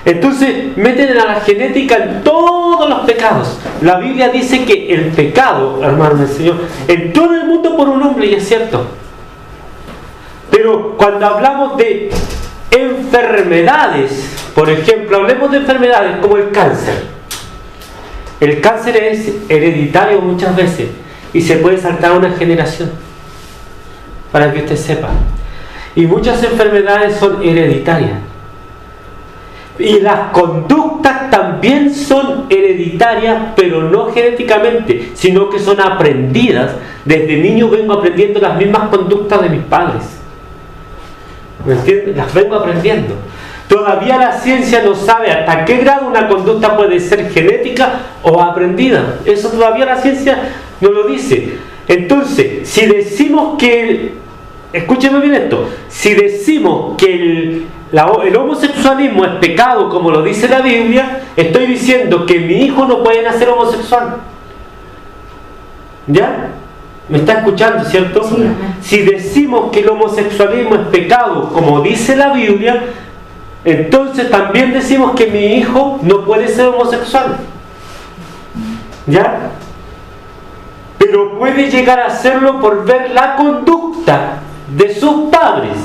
Entonces meten a la genética en todos los pecados. La Biblia dice que el pecado, hermano del Señor, entró en el mundo por un hombre, y es cierto. Pero cuando hablamos de enfermedades, por ejemplo, hablemos de enfermedades como el cáncer. El cáncer es hereditario muchas veces y se puede saltar a una generación, para que usted sepa. Y muchas enfermedades son hereditarias. Y las conductas también son hereditarias, pero no genéticamente, sino que son aprendidas. Desde niño vengo aprendiendo las mismas conductas de mis padres. ¿Me entiendes? Las vengo aprendiendo. Todavía la ciencia no sabe hasta qué grado una conducta puede ser genética o aprendida. Eso todavía la ciencia no lo dice. Entonces, si decimos que... Escúcheme bien esto. Si decimos que el homosexualismo es pecado, como lo dice la Biblia, estoy diciendo que mi hijo no puede nacer homosexual. ¿Ya? ¿Me está escuchando, cierto? Sí. Si decimos que el homosexualismo es pecado, como dice la Biblia, entonces también decimos que mi hijo no puede ser homosexual. ¿Ya? Pero puede llegar a hacerlo por ver la conducta de sus padres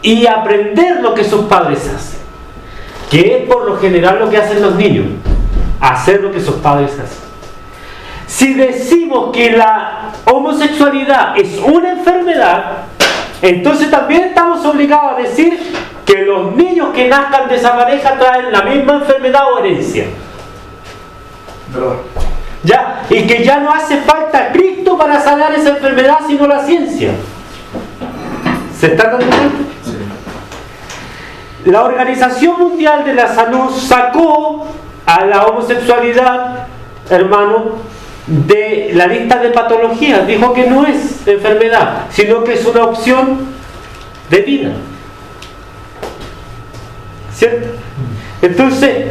y aprender lo que sus padres hacen, que es por lo general lo que hacen los niños, hacer lo que sus padres hacen. Si decimos que la homosexualidad es una enfermedad, entonces también estamos obligados a decir que los niños que nazcan de esa pareja traen la misma enfermedad o herencia. ¿Verdad? ¿Ya? Y que ya no hace falta Cristo para sanar esa enfermedad, sino la ciencia. ¿Se está dando cuenta? Sí. La Organización Mundial de la Salud sacó a la homosexualidad, hermano, de la lista de patologías. Dijo que no es enfermedad, sino que es una opción de vida. ¿Cierto? Entonces,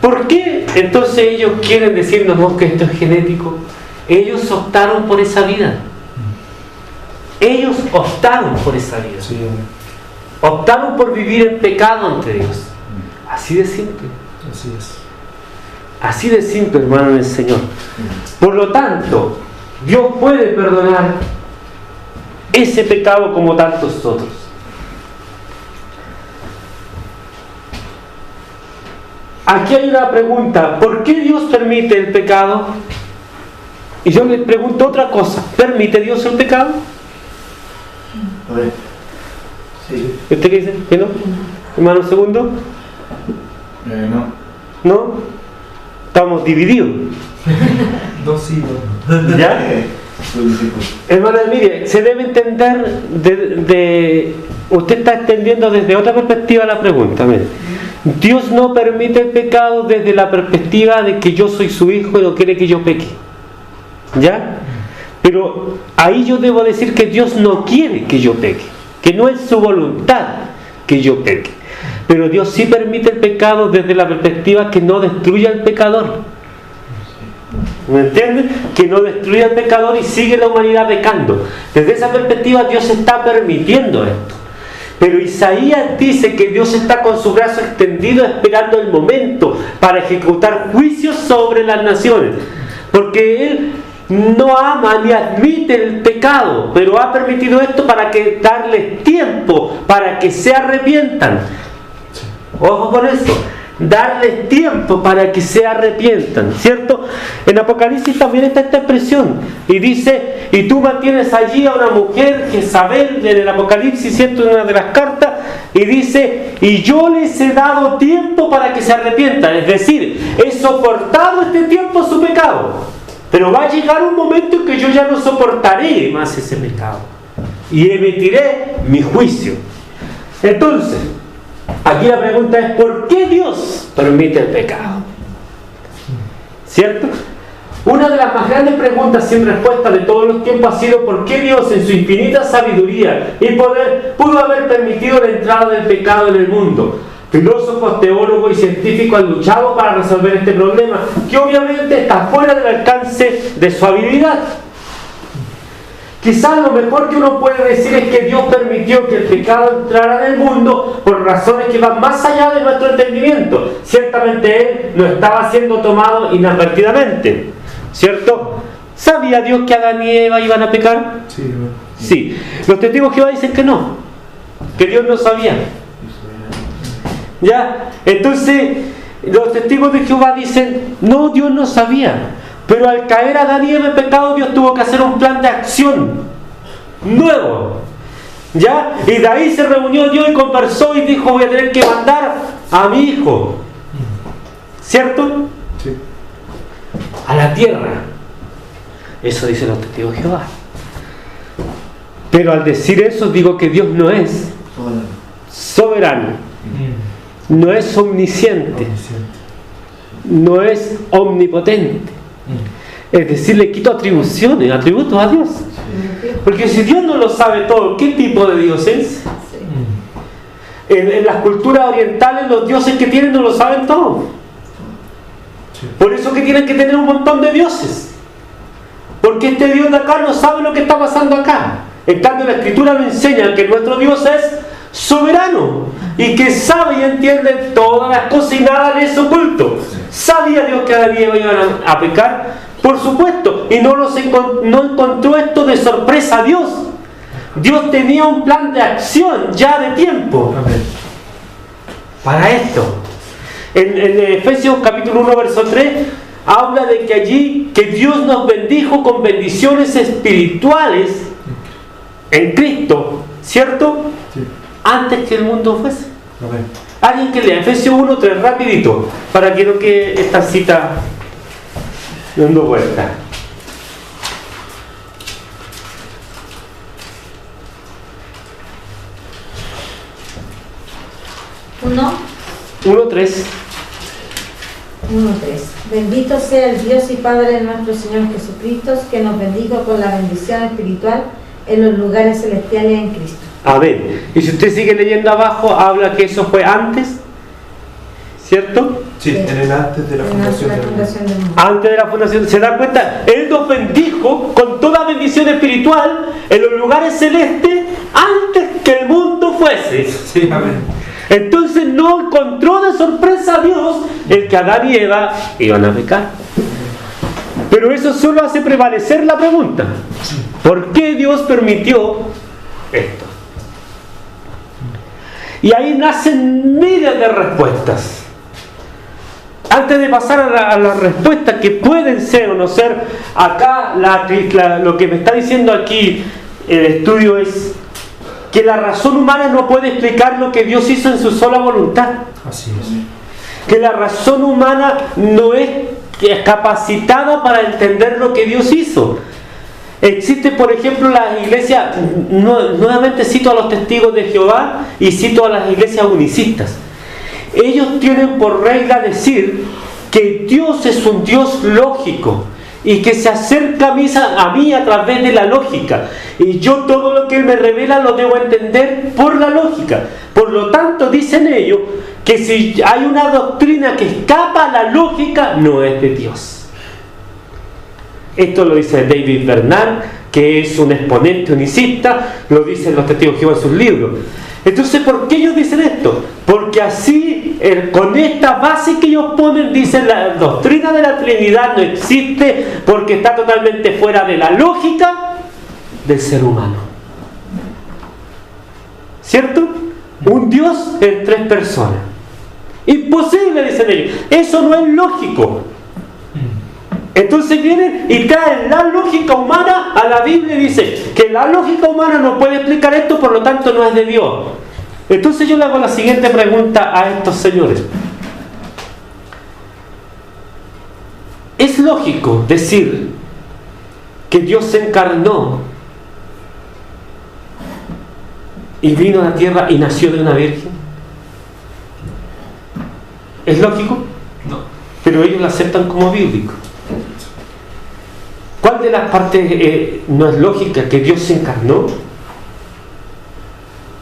¿por qué entonces ellos quieren decirnos no, que esto es genético? Ellos optaron por esa vida. Ellos optaron por esa vida. Sí. Optaron por vivir en pecado ante Dios. Así de simple. Así es. Así de simple, hermano del Señor. Por lo tanto, Dios puede perdonar ese pecado como tantos otros. Aquí hay una pregunta. ¿Por qué Dios permite el pecado? Y yo les pregunto otra cosa. ¿Permite Dios el pecado? A ver. Sí. ¿Usted qué dice? ¿Que no? Hermano segundo. No. ¿No? Estamos divididos. No, sí, no. ¿Ya? Hermana, mire, se debe entender usted está extendiendo desde otra perspectiva la pregunta. Mire. Dios no permite el pecado desde la perspectiva de que yo soy su hijo y no quiere que yo peque. ¿Ya? Pero ahí yo debo decir que Dios no quiere que yo peque, que no es su voluntad que yo peque. Pero Dios sí permite el pecado desde la perspectiva que no destruya al pecador. ¿Me entienden? Que no destruya al pecador y sigue la humanidad pecando. Desde esa perspectiva Dios está permitiendo esto. Pero Isaías dice que Dios está con su brazo extendido esperando el momento para ejecutar juicios sobre las naciones. Porque Él no ama ni admite el pecado, pero ha permitido esto para que darles tiempo para que se arrepientan. Ojo con eso, darles tiempo para que se arrepientan, ¿cierto? En Apocalipsis también está esta expresión y dice, y tú mantienes allí a una mujer, Jezabel, en el Apocalipsis, ¿cierto? En una de las cartas, y dice, y yo les he dado tiempo para que se arrepientan, es decir, he soportado este tiempo su pecado. Pero va a llegar un momento en que yo ya no soportaré más ese pecado y emitiré mi juicio. Entonces, aquí la pregunta es: ¿por qué Dios permite el pecado? ¿Cierto? Una de las más grandes preguntas sin respuesta de todos los tiempos ha sido: ¿por qué Dios, en su infinita sabiduría y poder, pudo haber permitido la entrada del pecado en el mundo? Filósofos, teólogos y científicos han luchado para resolver este problema, que obviamente está fuera del alcance de su habilidad. Quizás lo mejor que uno puede decir es que Dios permitió que el pecado entrara en el mundo por razones que van más allá de nuestro entendimiento. Ciertamente Él no estaba siendo tomado inadvertidamente, ¿cierto? ¿Sabía Dios que Adán y Eva iban a pecar? Sí, bueno. Sí. Los testigos de Jehová dicen que no, que Dios no sabía. ¿Ya? Entonces, los testigos de Jehová dicen: no, Dios no sabía. Pero al caer Adán y Eva en pecado, Dios tuvo que hacer un plan de acción nuevo. ¿Ya? Y de ahí se reunió Dios y conversó y dijo: voy a tener que mandar a mi hijo. ¿Cierto? Sí. A la tierra. Eso dicen los testigos de Jehová. Pero al decir eso, digo que Dios no es soberano, no es omnisciente, no es omnipotente. Es decir, le quito atributos a Dios. Porque si Dios no lo sabe todo, ¿qué tipo de Dios es? En las culturas orientales, los dioses que tienen no lo saben todo. Por eso que tienen que tener un montón de dioses. Porque este Dios de acá no sabe lo que está pasando acá. En cambio, la Escritura me enseña que nuestro Dios es soberano y que sabe y entiende todas las cosas y nada le es oculto. ¿Sabía Dios que Adán y Eva iban a pecar? Por supuesto, y no encontró esto de sorpresa a Dios. Dios tenía un plan de acción ya de tiempo para esto. En Efesios capítulo 1 verso 3 habla de que allí que Dios nos bendijo con bendiciones espirituales en Cristo, ¿cierto? Sí. Antes que el mundo fuese. Amén. Alguien que lea Efesios 1:3 rapidito, para que no quede esta cita dando vuelta. Uno. 1:3. 1:3. Bendito sea el Dios y Padre de nuestro Señor Jesucristo, que nos bendijo con la bendición espiritual en los lugares celestiales en Cristo. Amén. Y si usted sigue leyendo abajo, habla que eso fue antes, ¿cierto? Sí, en el antes de la fundación del mundo. Antes de la fundación. ¿Se da cuenta? Él nos bendijo con toda bendición espiritual en los lugares celestes antes que el mundo fuese. Sí, amén. Entonces no encontró de sorpresa a Dios el que Adán y Eva iban a pecar. Pero eso solo hace prevalecer la pregunta: ¿por qué Dios permitió esto? Y ahí nacen miles de respuestas. Antes de pasar a las respuestas que pueden ser o no ser, acá lo que me está diciendo aquí el estudio es que la razón humana no puede explicar lo que Dios hizo en su sola voluntad. Así es. Que la razón humana no es capacitada para entender lo que Dios hizo. Existe, por ejemplo, las iglesias, nuevamente cito a los testigos de Jehová y cito a las iglesias unicistas. Ellos tienen por regla decir que Dios es un Dios lógico y que se acerca a mí a través de la lógica, y yo todo lo que Él me revela lo debo entender por la lógica. Por lo tanto, dicen ellos que si hay una doctrina que escapa a la lógica, no es de Dios. Esto lo dice David Bernal, que es un exponente unicista, lo dicen los testigos de Jehová en sus libros. Entonces, ¿por qué ellos dicen esto? Porque así, con esta base que ellos ponen, dicen: la doctrina de la Trinidad no existe porque está totalmente fuera de la lógica del ser humano. ¿Cierto? Un Dios en tres personas. Imposible, dicen ellos. Eso no es lógico. Entonces vienen y traen la lógica humana a la Biblia y dicen que la lógica humana no puede explicar esto, por lo tanto no es de Dios. Entonces yo le hago la siguiente pregunta a estos señores: ¿es lógico decir que Dios se encarnó y vino a la tierra y nació de una virgen? ¿Es lógico? No. Pero ellos lo aceptan como bíblico. ¿Cuál de las partes no es lógica? ¿Que Dios se encarnó?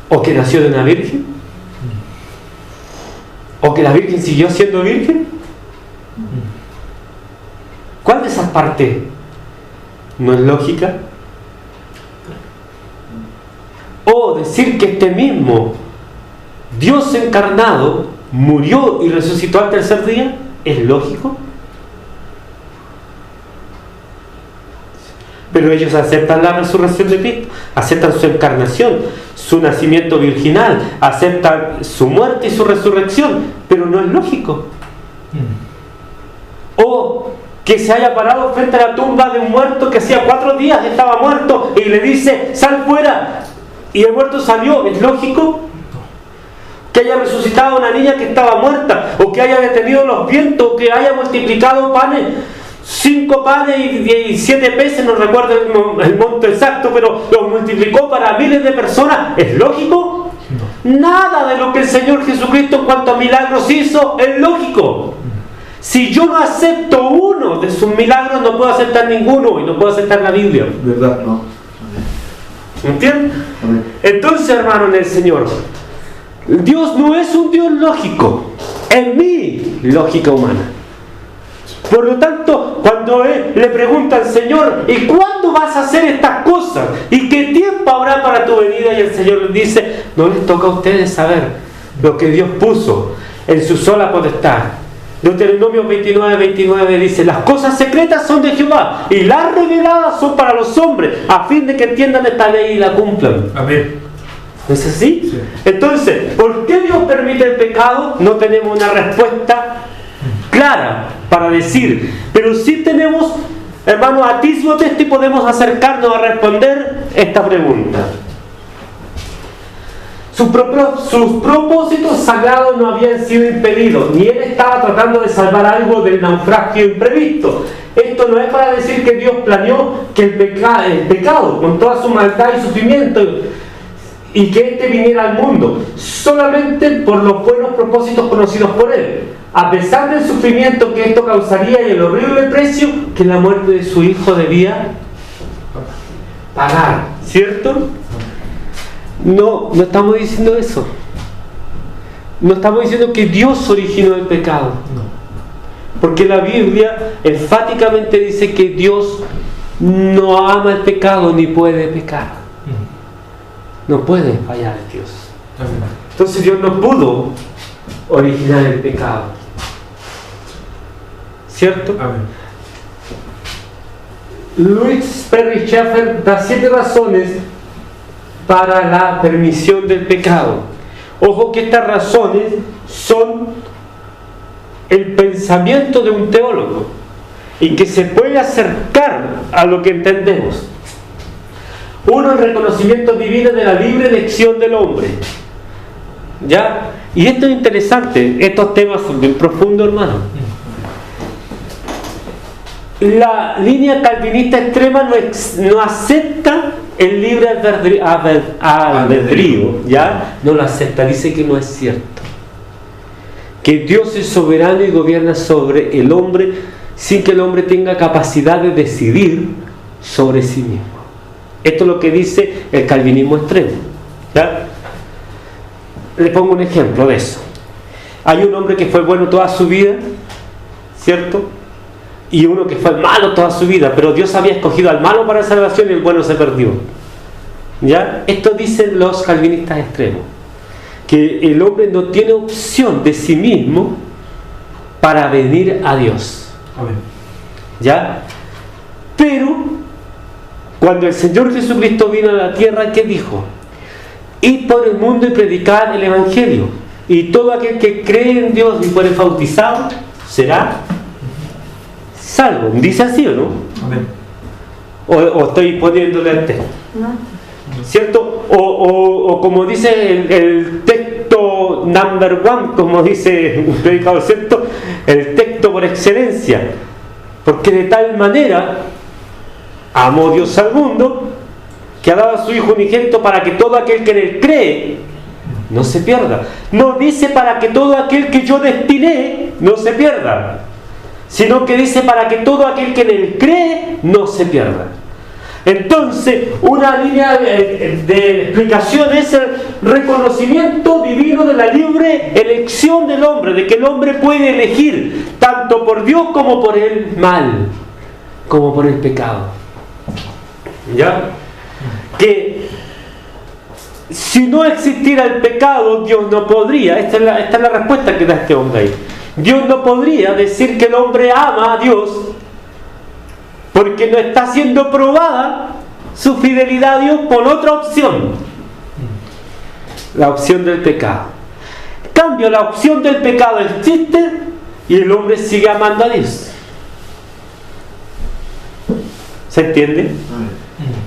¿O que nació de una virgen? ¿O que la virgen siguió siendo virgen? ¿Cuál de esas partes no es lógica? O decir que este mismo Dios encarnado murió y resucitó al tercer día, ¿es lógico? Pero ellos aceptan la resurrección de Cristo, aceptan su encarnación, su nacimiento virginal, aceptan su muerte y su resurrección, pero no es lógico. O que se haya parado frente a la tumba de un muerto que hacía 4 días estaba muerto y le dice, sal fuera, y el muerto salió, ¿es lógico? Que haya resucitado a una niña que estaba muerta, o que haya detenido los vientos, o que haya multiplicado panes, 5 panes y 7 peces, no recuerdo el monto exacto, pero los multiplicó para miles de personas, ¿es lógico? No. Nada de lo que el Señor Jesucristo en cuanto a milagros hizo es lógico. Si yo no acepto uno de sus milagros, no puedo aceptar ninguno, y no puedo aceptar la Biblia. ¿Verdad? No. ¿Entienden? Entonces, hermano, en el Señor, Dios no es un Dios lógico, es mi lógica humana. Por lo tanto, cuando le preguntan, Señor, ¿y cuándo vas a hacer estas cosas? ¿Y qué tiempo habrá para tu venida? Y el Señor les dice, no les toca a ustedes saber lo que Dios puso en su sola potestad. Deuteronomio 29:29 dice, las cosas secretas son de Jehová y las reveladas son para los hombres, a fin de que entiendan esta ley y la cumplan. Amén. ¿No es así? Sí. Entonces, ¿por qué Dios permite el pecado? No tenemos una respuesta clara para decir, pero sí tenemos, hermanos, atisbos de esto y podemos acercarnos a responder esta pregunta. Sus propósitos sagrados no habían sido impedidos, ni él estaba tratando de salvar algo del naufragio imprevisto. Esto no es para decir que Dios planeó que el pecado, con toda su maldad y sufrimiento, y que éste viniera al mundo, solamente por los buenos propósitos conocidos por él, a pesar del sufrimiento que esto causaría y el horrible precio que la muerte de su hijo debía pagar, ¿cierto? No estamos diciendo eso. No estamos diciendo que Dios originó el pecado. Porque la Biblia enfáticamente dice que Dios no ama el pecado ni puede pecar. No puede fallar a Dios. Entonces Dios no pudo originar el pecado. ¿Cierto? Amén. Louis Perry Schaeffer da 7 razones para la permisión del pecado. Ojo que estas razones son el pensamiento de un teólogo y que se puede acercar a lo que entendemos. Uno, el reconocimiento divino de la libre elección del hombre. ¿Ya? Y esto es interesante, estos temas son bien profundos, hermano. La línea calvinista extrema no acepta el libre albedrío, ¿ya? No lo acepta, dice que no es cierto. Que Dios es soberano y gobierna sobre el hombre sin que el hombre tenga capacidad de decidir sobre sí mismo. Esto es lo que dice el calvinismo extremo, ¿ya? Le pongo un ejemplo de eso. Hay un hombre que fue bueno toda su vida, ¿cierto? Y uno que fue malo toda su vida, pero Dios había escogido al malo para salvación y el bueno se perdió. ¿Ya? Esto dicen los calvinistas extremos, que el hombre no tiene opción de sí mismo para venir a Dios. Amén. ¿Ya? Pero cuando el Señor Jesucristo vino a la tierra, ¿qué dijo? Id por el mundo y predicad el Evangelio, y todo aquel que cree en Dios y fuere bautizado será salvo. ¿Dice así o no? Amén. O estoy poniéndole al texto, ¿cierto? O como dice el texto number one, como dice un predicador, ¿cierto? El texto por excelencia, porque de tal manera amó Dios al mundo, que ha dado a su Hijo unigénito para que todo aquel que en Él cree no se pierda. No dice para que todo aquel que yo destiné no se pierda, sino que dice para que todo aquel que en Él cree no se pierda. Entonces, una línea de explicación es el reconocimiento divino de la libre elección del hombre, de que el hombre puede elegir tanto por Dios como por el mal, como por el pecado. ¿Ya? Que si no existiera el pecado, Dios no podría, esta es la respuesta que da este hombre ahí. Dios no podría decir que el hombre ama a Dios, porque no está siendo probada su fidelidad a Dios por otra opción, la opción del pecado. En cambio, la opción del pecado existe y el hombre sigue amando a Dios. ¿Se entiende?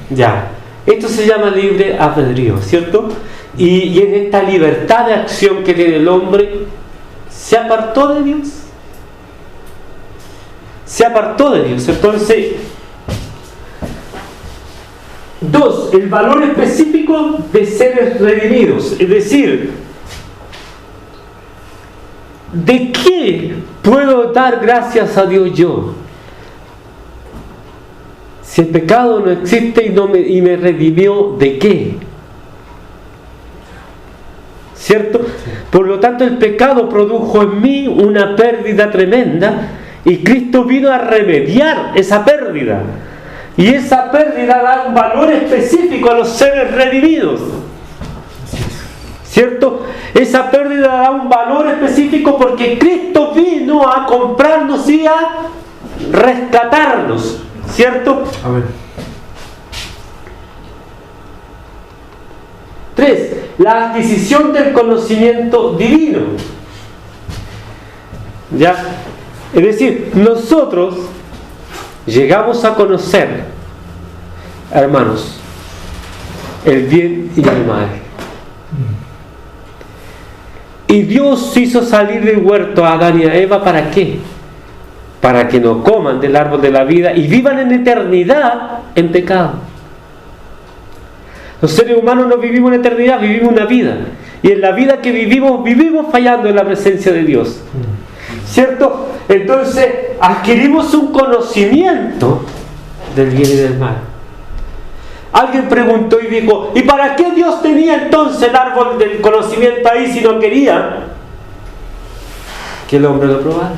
Ya. Esto se llama libre albedrío, ¿cierto? Y en esta libertad de acción que tiene el hombre, se apartó de Dios. Se apartó de Dios. Entonces, 2. El valor específico de seres redimidos. Es decir, ¿de qué puedo dar gracias a Dios yo? Si el pecado no existe y me redimió, ¿de qué? ¿Cierto? Por lo tanto, el pecado produjo en mí una pérdida tremenda y Cristo vino a remediar esa pérdida. Y esa pérdida da un valor específico a los seres redimidos. ¿Cierto? Esa pérdida da un valor específico porque Cristo vino a comprarnos y a rescatarnos. ¿Cierto? A ver. 3. La adquisición del conocimiento divino. ¿Ya? Es decir, nosotros llegamos a conocer, hermanos, el bien y el mal. Y Dios hizo salir del huerto a Adán y a Eva, ¿para qué? Para que no coman del árbol de la vida y vivan en eternidad en pecado. Los seres humanos no vivimos en eternidad, vivimos una vida. Y en la vida que vivimos fallando en la presencia de Dios. ¿Cierto? Entonces adquirimos un conocimiento del bien y del mal. Alguien preguntó y dijo, ¿y para qué Dios tenía entonces el árbol del conocimiento ahí si no quería que el hombre lo probara?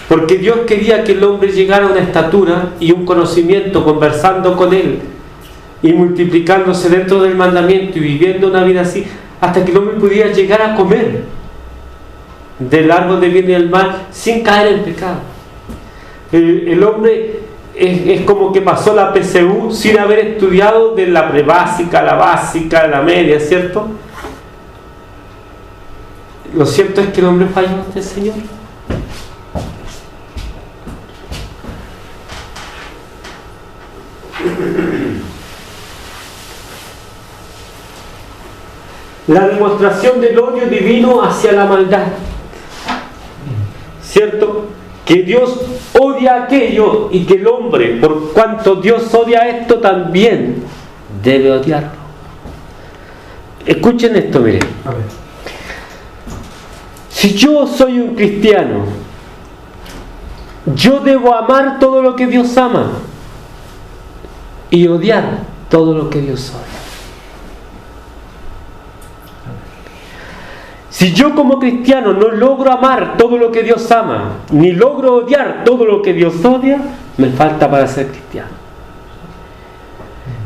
Porque Dios quería que el hombre llegara a una estatura y un conocimiento conversando con Él y multiplicándose dentro del mandamiento y viviendo una vida así, hasta que el hombre pudiera llegar a comer del árbol del bien y del mal sin caer en pecado. El hombre es como que pasó la PSU sin haber estudiado de la prebásica, la básica, la media, ¿cierto? Lo cierto es que el hombre falló ante el Señor. La demostración del odio divino hacia la maldad, ¿cierto? Que Dios odia aquello y que el hombre, por cuanto Dios odia esto, también debe odiarlo. Escuchen esto, miren. A ver. Si yo soy un cristiano, yo debo amar todo lo que Dios ama y odiar todo lo que Dios odia. Si yo como cristiano no logro amar todo lo que Dios ama, ni logro odiar todo lo que Dios odia, me falta para ser cristiano.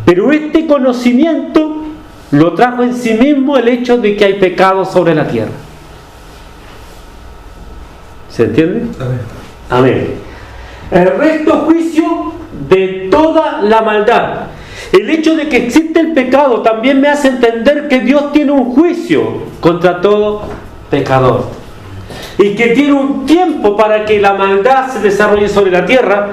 Pero este conocimiento lo trajo en sí mismo el hecho de que hay pecado sobre la tierra. ¿Se entiende? Amén. El recto juicio de toda la maldad. El hecho de que existe el pecado también me hace entender que Dios tiene un juicio contra todo pecador y que tiene un tiempo para que la maldad se desarrolle sobre la tierra.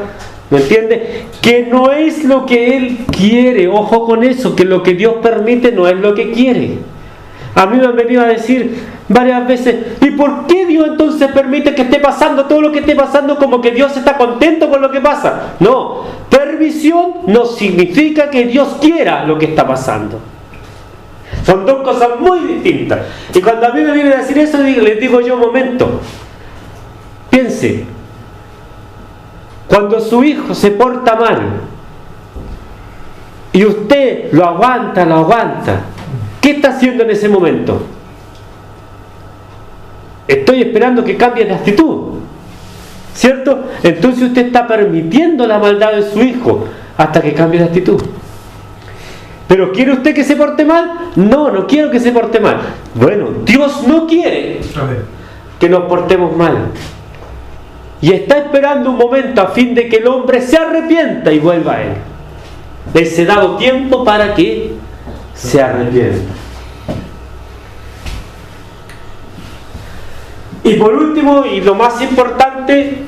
¿Me entiende? Que no es lo que Él quiere. Ojo con eso, que lo que Dios permite no es lo que quiere. A mí me han venido a decir, varias veces. ¿Y por qué Dios entonces permite que esté pasando todo lo que esté pasando como que Dios está contento con lo que pasa? No, permisión no significa que Dios quiera lo que está pasando. Son dos cosas muy distintas. Y cuando a mí me vienen a decir eso, les digo yo, un momento, piense, cuando su hijo se porta mal y usted lo aguanta, ¿qué está haciendo en ese momento? Estoy esperando que cambie de actitud, ¿cierto? Entonces usted está permitiendo la maldad de su hijo hasta que cambie de actitud. ¿Pero quiere usted que se porte mal? No, no quiero que se porte mal. Bueno, Dios no quiere que nos portemos mal. Y está esperando un momento a fin de que el hombre se arrepienta y vuelva a Él. Les he dado tiempo para que se arrepienta. Y por último, y lo más importante,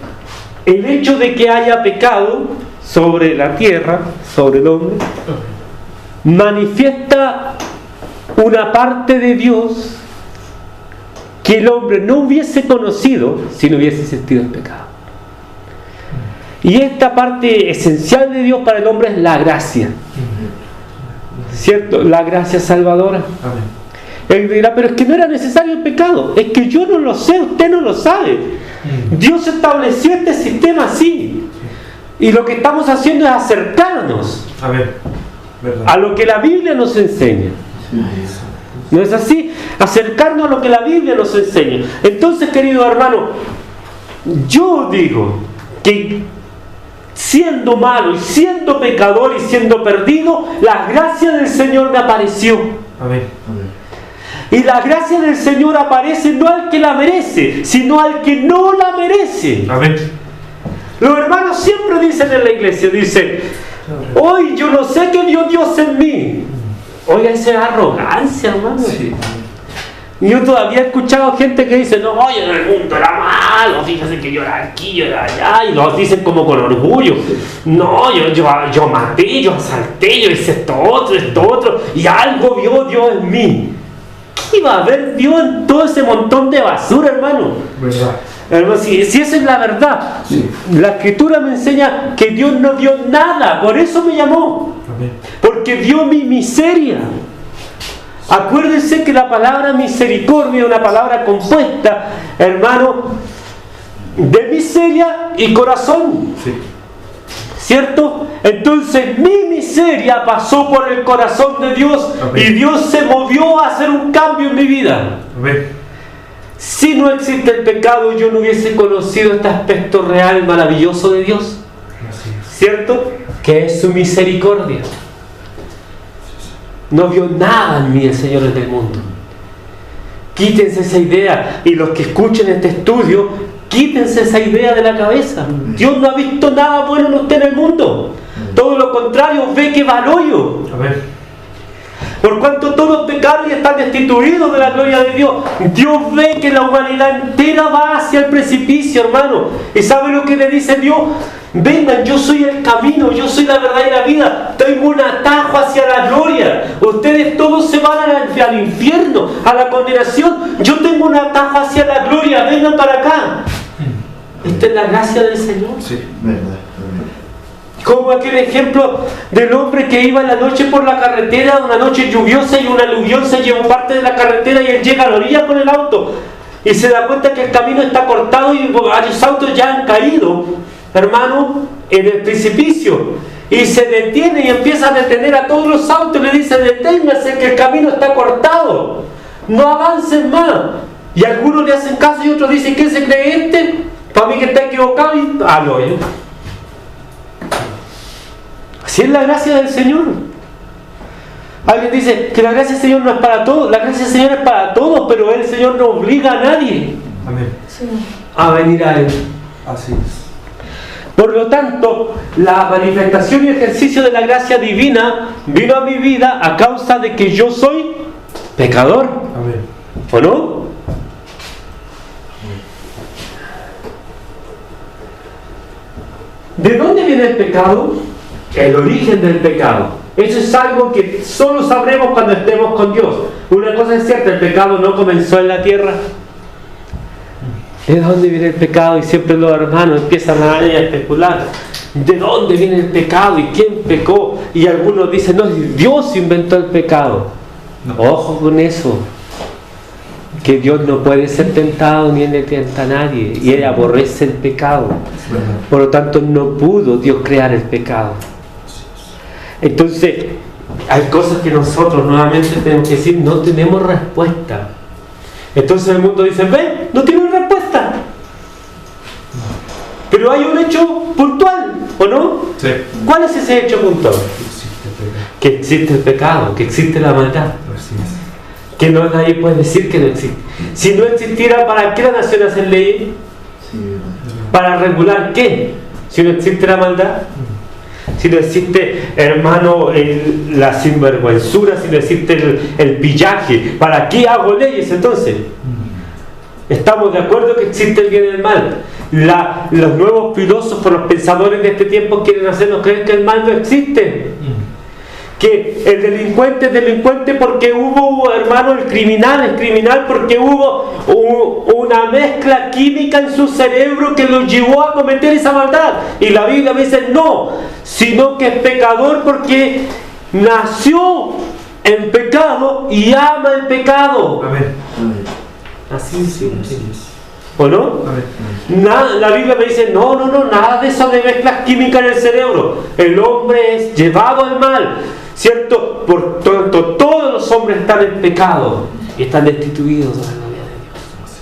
el hecho de que haya pecado sobre la tierra, sobre el hombre, manifiesta una parte de Dios que el hombre no hubiese conocido si no hubiese existido el pecado. Y esta parte esencial de Dios para el hombre es la gracia, ¿cierto? La gracia salvadora. Él dirá, pero es que no era necesario el pecado. Es que yo no lo sé, usted no lo sabe. Dios estableció este sistema así. Y lo que estamos haciendo es acercarnos a lo que la Biblia nos enseña. ¿No es así? Acercarnos a lo que la Biblia nos enseña. Entonces, querido hermano, yo digo que siendo malo y siendo pecador y siendo perdido, la gracia del Señor me apareció. Y la gracia del Señor aparece no al que la merece, sino al que no la merece. Los hermanos siempre dicen en la iglesia, dicen, hoy yo no sé qué vio Dios en mí. Oiga, esa es arrogancia, hermano. Y yo todavía he escuchado gente que dice, no, yo en el mundo era malo, fíjese que yo era aquí, yo era allá, y lo dicen como con orgullo. No, yo maté, yo asalté, yo hice esto otro, y algo vio Dios en mí. ¿Qué iba a ver Dios en todo ese montón de basura, hermano? Hermano, si esa es la verdad, la Escritura me enseña que Dios no vio nada, por eso me llamó. Porque vio mi miseria. Acuérdense que la palabra misericordia es una palabra compuesta, hermano, de miseria y corazón. ¿Cierto? Entonces mi miseria pasó por el corazón de Dios. Y Dios se movió a hacer un cambio en mi vida. Si no existe el pecado, yo no hubiese conocido este aspecto real, maravilloso de Dios. ¿Cierto? Que es su misericordia. No vio nada en mí, señores del mundo. Quítense esa idea. Y los que escuchen este estudio, quítense esa idea de la cabeza. Dios no ha visto nada bueno en usted en el mundo. Todo lo contrario, ve que va al hoyo. Por cuanto todos pecaron y están destituidos de la gloria de Dios. Dios ve que la humanidad entera va hacia el precipicio, hermano. ¿Y sabe lo que le dice Dios? Vengan, yo soy el camino, yo soy la verdad y la vida. Tengo un atajo hacia la gloria. Ustedes todos se van al infierno, a la condenación. Yo tengo un atajo hacia la gloria. Vengan para acá. Esta es la gracia del Señor. Verdad. Como aquel ejemplo del hombre que iba en la noche por la carretera, una noche lluviosa, y un aluvión se llevó parte de la carretera, y él llega a la orilla con el auto y se da cuenta que el camino está cortado y varios autos ya han caído, hermano, en el precipicio, y se detiene y empieza a detener a todos los autos y le dice: deténganse, que el camino está cortado, no avancen más. Y algunos le hacen caso y otros dicen: ¿qué se cree este? Para mí que está equivocado, y al hoyo. Así es la gracia del Señor. Alguien dice que la gracia del Señor no es para todos. La gracia del Señor es para todos, pero el Señor no obliga a nadie a venir a Él. Así es. Por lo tanto, la manifestación y ejercicio de la gracia divina vino a mi vida a causa de que yo soy pecador. Amén. ¿O no? ¿De dónde viene el pecado? el origen del pecado. Eso es algo que solo sabremos cuando estemos con Dios. Una cosa es cierta, el pecado no comenzó en la tierra. ¿De dónde viene el pecado? Y siempre los hermanos empiezan a especular. ¿De dónde viene el pecado? ¿Y quién pecó? Y algunos dicen, no, Dios inventó el pecado. No. Ojo con eso. Que Dios no puede ser tentado ni le tienta a nadie. Y Él aborrece el pecado. Por lo tanto, no pudo Dios crear el pecado. Entonces, hay cosas que nosotros nuevamente tenemos que decir, no tenemos respuesta. Entonces el mundo dice, ven, no tienen respuesta. Pero hay un hecho puntual, ¿o no? Sí. ¿Cuál es ese hecho puntual? Que existe el pecado, que existe la maldad. Que no nadie puede decir que no existe. Si no existiera, ¿para qué la nación hace leyes? ¿Para regular qué? Si no existe la maldad. Si no existe, hermano, la sinvergüenzura, si no existe el pillaje, ¿para qué hago leyes entonces? Estamos de acuerdo que existe el bien y el mal. Los nuevos filósofos, los pensadores de este tiempo quieren hacernos creer que el mal no existe. Que el delincuente es delincuente porque hubo, hermano, el criminal es criminal porque hubo una mezcla química en su cerebro que lo llevó a cometer esa maldad. Y la Biblia me dice no, sino que es pecador porque nació en pecado y ama el pecado. Amén. Así es. ¿O no? La Biblia me dice no, nada de eso de mezclas químicas en el cerebro. El hombre es llevado al mal, ¿cierto? Por tanto, todos los hombres están en pecado y están destituidos de la gloria de Dios.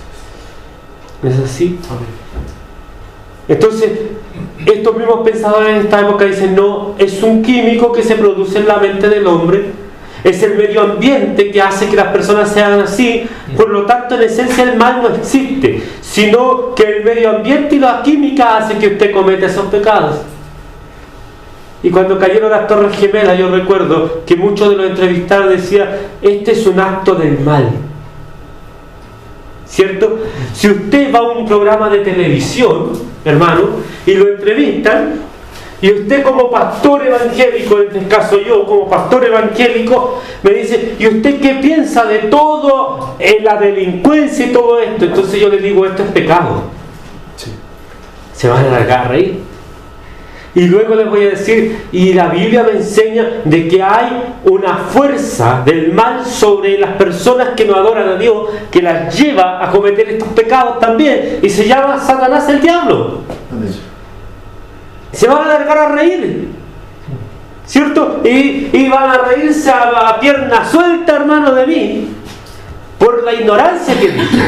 ¿No es así? Entonces, estos mismos pensadores en esta época dicen no, es un químico que se produce en la mente del hombre. Es el medio ambiente que hace que las personas sean así. Por lo tanto, en esencia el mal no existe, sino que el medio ambiente y la química hace que usted cometa esos pecados. Y cuando cayeron las Torres Gemelas, yo recuerdo que muchos de los entrevistados decían, este es un acto del mal. ¿Cierto? Si usted va a un programa de televisión, hermano, y lo entrevistan, y usted como pastor evangélico, en este caso yo como pastor evangélico, me dice, ¿y usted qué piensa de todo la delincuencia y todo esto? Entonces yo le digo, esto es pecado. Sí. Se van a largar a reír. Y luego les voy a decir, y la Biblia me enseña de que hay una fuerza del mal sobre las personas que no adoran a Dios, que las lleva a cometer estos pecados también, y se llama Satanás el diablo. Se van a largar a reír, ¿cierto? Y van a reírse a pierna suelta, hermano, de mí, por la ignorancia que dije.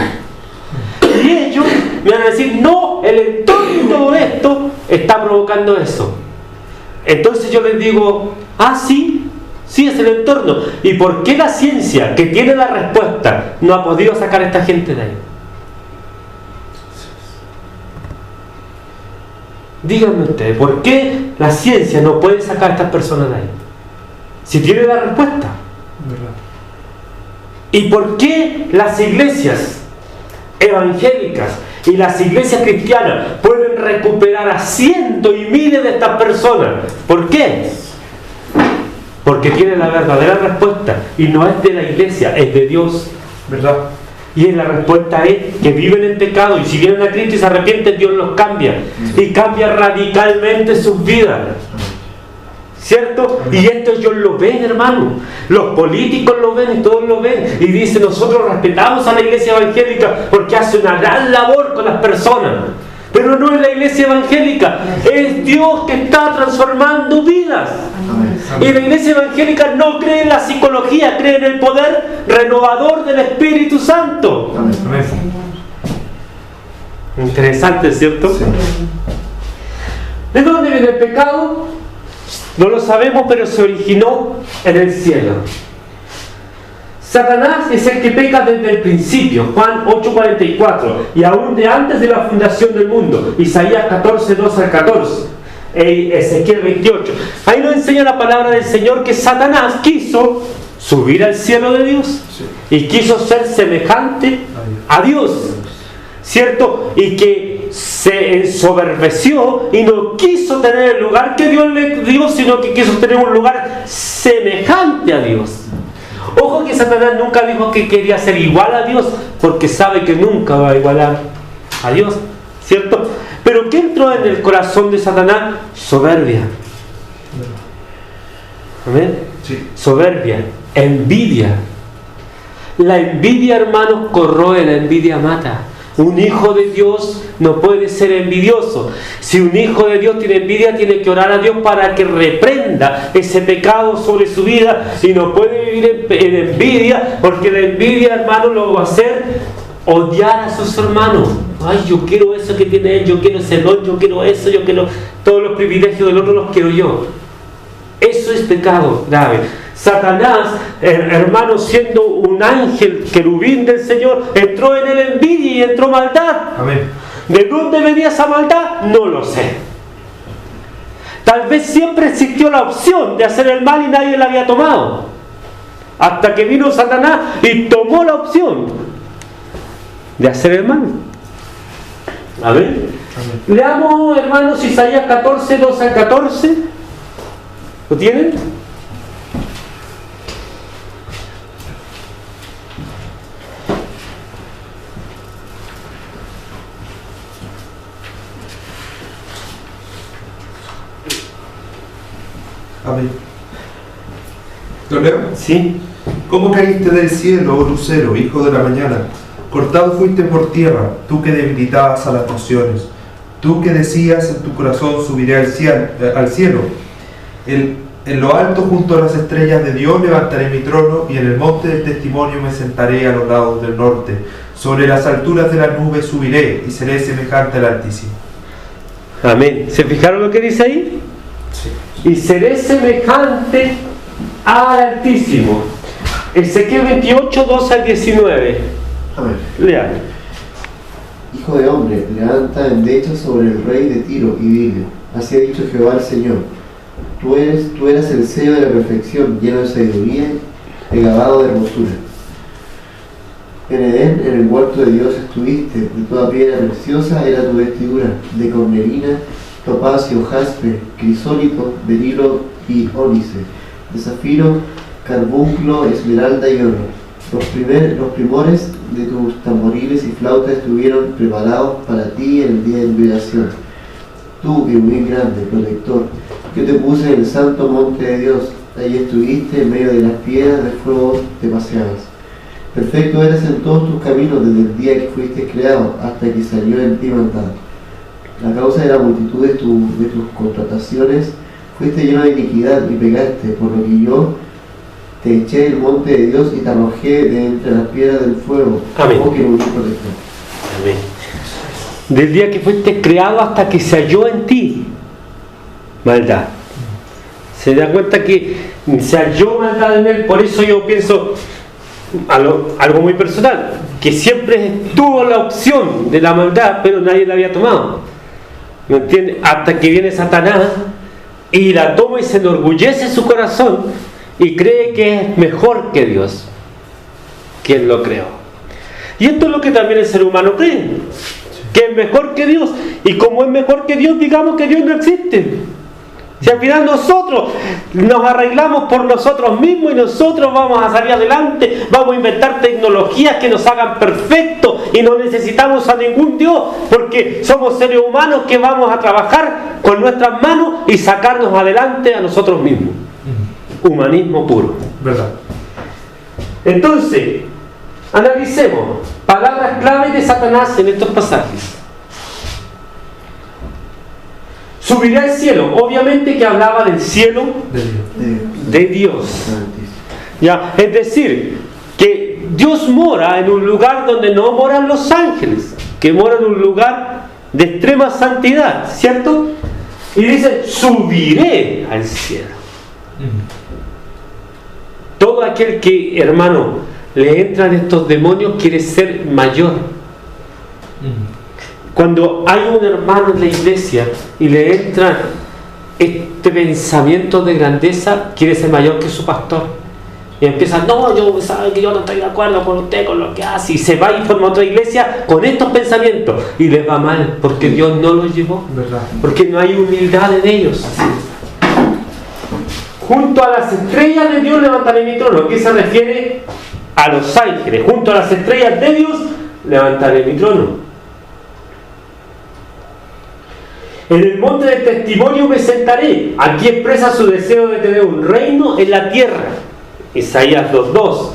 Y ellos me van a decir, no, el entorno y todo esto está provocando eso. Entonces yo les digo, sí es el entorno. ¿Y por qué la ciencia, que tiene la respuesta, no ha podido sacar a esta gente de ahí? Díganme ustedes, ¿por qué la ciencia no puede sacar a estas personas de ahí? Si tiene la respuesta. ¿Verdad? ¿Y por qué las iglesias evangélicas y las iglesias cristianas pueden recuperar a cientos y miles de estas personas? ¿Por qué? Porque tienen la verdadera respuesta y no es de la iglesia, es de Dios. ¿Verdad? Y la respuesta es que viven en pecado y si vienen a Cristo y se arrepienten, Dios los cambia y cambia radicalmente sus vidas, ¿cierto? Y esto ellos lo ven, hermano, los políticos lo ven y todos lo ven y dicen, nosotros respetamos a la iglesia evangélica porque hace una gran labor con las personas, pero no es la iglesia evangélica, es Dios que está transformando vidas. Y la iglesia evangélica no cree en la psicología, cree en el poder renovador del Espíritu Santo. Interesante, ¿cierto? Sí. ¿De dónde viene el pecado? No lo sabemos, pero se originó en el cielo. Satanás es el que peca desde el principio, Juan 8:44, y aún de antes de la fundación del mundo, Isaías 14:2-14. Ezequiel 28. Ahí nos enseña la palabra del Señor que Satanás quiso subir al cielo de Dios y quiso ser semejante a Dios, ¿cierto? Y que se ensoberbeció y no quiso tener el lugar que Dios le dio, sino que quiso tener un lugar semejante a Dios. Ojo que Satanás nunca dijo que quería ser igual a Dios, porque sabe que nunca va a igualar a Dios, ¿cierto? Pero ¿qué entró en el corazón de Satanás? Soberbia. ¿Amén? Sí. Soberbia, envidia. La envidia, hermanos, corroe, la envidia mata. Un hijo de Dios no puede ser envidioso. Si un hijo de Dios tiene envidia, tiene que orar a Dios para que reprenda ese pecado sobre su vida, y no puede vivir en envidia, porque la envidia, hermano, lo va a hacer odiar a sus hermanos. Ay, yo quiero eso que tiene él, yo quiero ese don, yo quiero eso, yo quiero todos los privilegios del otro, los quiero yo. Eso es pecado grave. Satanás, hermano, siendo un ángel querubín del Señor, entró en él envidia y entró maldad. Amén. ¿De dónde venía esa maldad? No lo sé. Tal vez siempre existió la opción de hacer el mal y nadie la había tomado, hasta que vino Satanás y tomó la opción de hacer el mal. Amén. Amén. Leamos, hermanos, Isaías 14, 2 al 14. ¿Lo tienen? Amén. ¿Lo leo? Sí. ¿Cómo caíste del cielo, oh lucero, hijo de la mañana? Cortado fuiste por tierra, tú que debilitabas a las naciones. Tú que decías en tu corazón, subiré al cielo. En lo alto, junto a las estrellas de Dios, levantaré mi trono, y en el monte del testimonio me sentaré a los lados del norte. Sobre las alturas de las nubes subiré, y seré semejante al Altísimo. Amén. ¿Se fijaron lo que dice ahí? Sí. Y seré semejante al Altísimo. Ezequiel 28, 2 al 19. Amén. Lean. Hijo de hombre, levanta endecha sobre el rey de Tiro y dile: así ha dicho Jehová el Señor. Tú eras el sello de la perfección, lleno de sabiduría y grabado de hermosura. En Edén, en el huerto de Dios estuviste, de toda piedra preciosa era tu vestidura, de cornelina, topacio, jaspe, crisólito, berilo y ónice, de zafiro, carbunclo, esmeralda y oro. Los primores de tus tamboriles y flautas estuvieron preparados para ti en el día de liberación. Tú, que muy grande, protector, yo te puse en el santo monte de Dios, ahí estuviste en medio de las piedras de fuego te paseabas. Perfecto eras en todos tus caminos desde el día que fuiste creado hasta que salió en ti maldad. A causa de la multitud de tus contrataciones, fuiste lleno de iniquidad y pecaste, por lo que yo te eché del monte de Dios y te arrojé de entre las piedras del fuego. Amén. Oh, que muy protector. Amén. Del día que fuiste creado hasta que se halló en ti maldad. Se da cuenta que se halló maldad en él. Por eso yo pienso algo muy personal, que siempre estuvo la opción de la maldad, pero nadie la había tomado. ¿Me entiendes? Hasta que viene Satanás y la toma y se enorgullece su corazón y cree que es mejor que Dios, quien lo creó. Y esto es lo que también el ser humano cree, que es mejor que Dios. Y como es mejor que Dios, digamos que Dios no existe. Si al final nosotros nos arreglamos por nosotros mismos y nosotros vamos a salir adelante, vamos a inventar tecnologías que nos hagan perfectos y no necesitamos a ningún Dios, porque somos seres humanos que vamos a trabajar con nuestras manos y sacarnos adelante a nosotros mismos. Humanismo puro. ¿Verdad? Entonces, analicemos palabras clave de Satanás en estos pasajes. Subiré al cielo, obviamente que hablaba del cielo de Dios. ¿Ya? Es decir, que Dios mora en un lugar donde no moran los ángeles, que mora en un lugar de extrema santidad, ¿cierto? Y dice, subiré al cielo. Todo aquel que, hermano, le entran estos demonios quiere ser mayor. Cuando hay un hermano en la iglesia y le entra este pensamiento de grandeza, quiere ser mayor que su pastor. Y empieza, no, yo sabe que yo no estoy de acuerdo con usted, con lo que hace, y se va y forma otra iglesia con estos pensamientos, y les va mal, porque Dios no los llevó, ¿Verdad? porque no hay humildad en ellos. Junto a las estrellas de Dios levantaré mi trono. ¿Qué se refiere? A los ángeles. Junto a las estrellas de Dios levantaré mi trono. En el monte del testimonio me sentaré. Aquí expresa su deseo de tener un reino en la tierra. Isaías 2:2.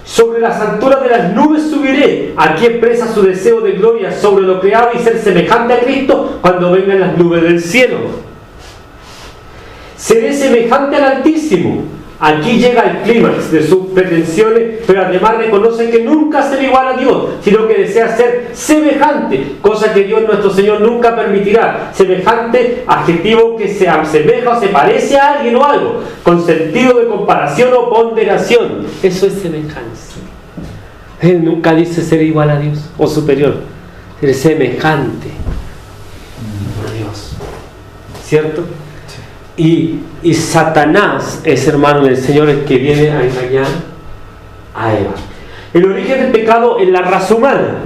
Sobre las alturas de las nubes subiré. Aquí expresa su deseo de gloria sobre lo creado y ser semejante a Cristo cuando vengan las nubes del cielo. Seré semejante al Altísimo. Aquí llega el clímax de sus pretensiones, pero además reconoce que nunca será igual a Dios, sino que desea ser semejante, cosa que Dios nuestro Señor nunca permitirá. Semejante, adjetivo que se asemeja o se parece a alguien o algo, con sentido de comparación o ponderación. Eso es semejanza. Él nunca dice ser igual a Dios o superior, ser semejante a Dios. ¿Cierto? Y Satanás es, hermano del Señor, el que viene a engañar a Eva. El origen del pecado en la raza humana.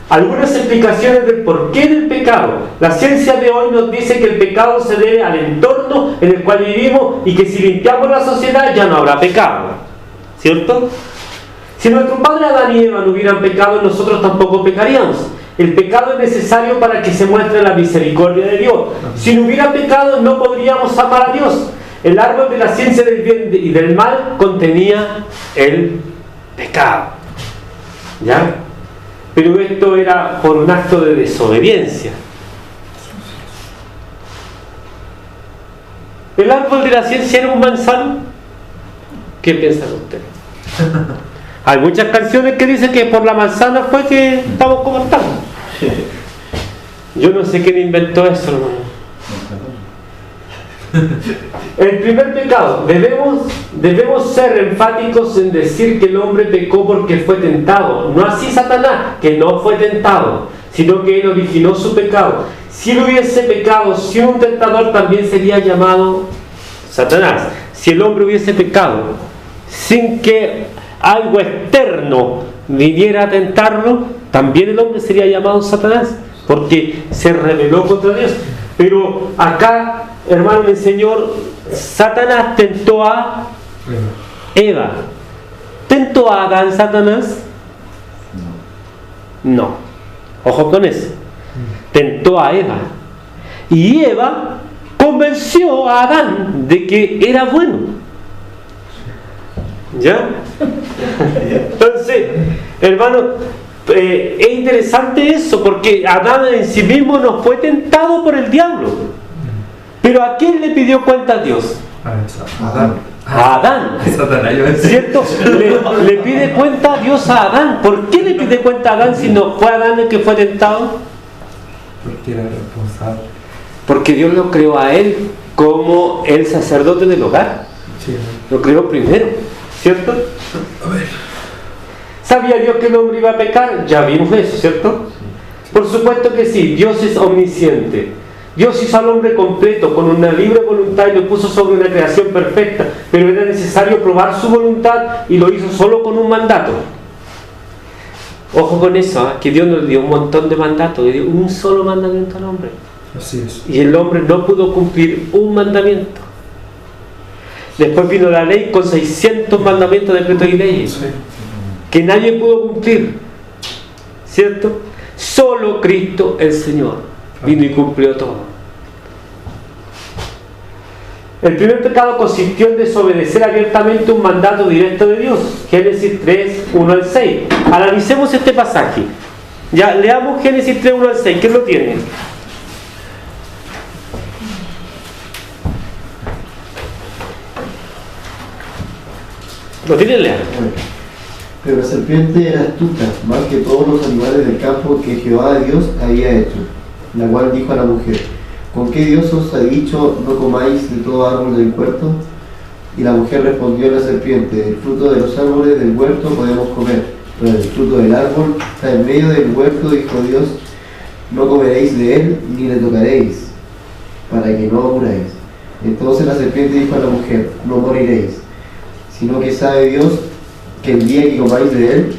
Algunas explicaciones del porqué del pecado. La ciencia de hoy nos dice que el pecado se debe al entorno en el cual vivimos y que si limpiamos la sociedad ya no habrá pecado. ¿Cierto? Si nuestro padre Adán y Eva no hubieran pecado, nosotros tampoco pecaríamos. El pecado es necesario para que se muestre la misericordia de Dios. Si no hubiera pecado, no podríamos amar a Dios. El árbol de la ciencia del bien y del mal contenía el pecado. ¿Ya? Pero esto era por un acto de desobediencia. ¿El árbol de la ciencia era un manzano? ¿Qué piensan ustedes? Hay muchas canciones que dicen que por la manzana fue que estamos comentando. Yo no sé quién inventó eso, hermano. El primer pecado. Debemos ser enfáticos en decir que el hombre pecó porque fue tentado. No así Satanás, que no fue tentado, sino que él originó su pecado. Si él hubiese pecado, si un tentador también sería llamado Satanás. Si el hombre hubiese pecado sin que algo externo viniera a tentarlo, también el hombre sería llamado Satanás, porque se rebeló contra Dios. Pero acá, hermano del Señor, Satanás tentó a Eva. ¿Tentó a Adán Satanás? No. Ojo con eso. Tentó a Eva. Y Eva convenció a Adán de que era bueno. ¿Ya? Entonces, hermano, es interesante eso, porque Adán en sí mismo no fue tentado por el diablo. Pero ¿a quién le pidió cuenta a Dios? A Adán. ¿Cierto? Le pide cuenta a Dios a Adán. ¿Por qué le pide cuenta a Adán si no fue Adán el que fue tentado? Porque era responsable. Porque Dios lo creó a él como el sacerdote del hogar. Sí. Lo creó primero, ¿cierto? A ver. ¿Sabía Dios que el hombre iba a pecar? Ya vimos eso, ¿cierto? Por supuesto que sí. Dios es omnisciente. Dios hizo al hombre completo, con una libre voluntad, y lo puso sobre una creación perfecta, pero era necesario probar su voluntad y lo hizo solo con un mandato. Ojo con eso, que Dios nos dio un montón de mandatos, le dio un solo mandamiento al hombre. Así es. Y el hombre no pudo cumplir un mandamiento. Después vino la ley con 600 mandamientos, decretos y leyes, Sí. que nadie pudo cumplir, ¿cierto? Solo Cristo el Señor vino y cumplió todo. El primer pecado consistió en desobedecer abiertamente un mandato directo de Dios. Génesis 3, 1 al 6. Analicemos este pasaje. Ya, leamos Génesis 3, 1 al 6. ¿Quién lo tiene? ¿Lo tiene? Lea. Pero la serpiente era astuta, más que todos los animales del campo que Jehová Dios había hecho, la cual dijo a la mujer: ¿con qué Dios os ha dicho, no comáis de todo árbol del huerto? Y la mujer respondió a la serpiente: del fruto de los árboles del huerto podemos comer, pero del fruto del árbol está en medio del huerto, dijo Dios, no comeréis de él, ni le tocaréis, para que no muráis. Entonces la serpiente dijo a la mujer: no moriréis. sino que sabe Dios que el día que comáis de él,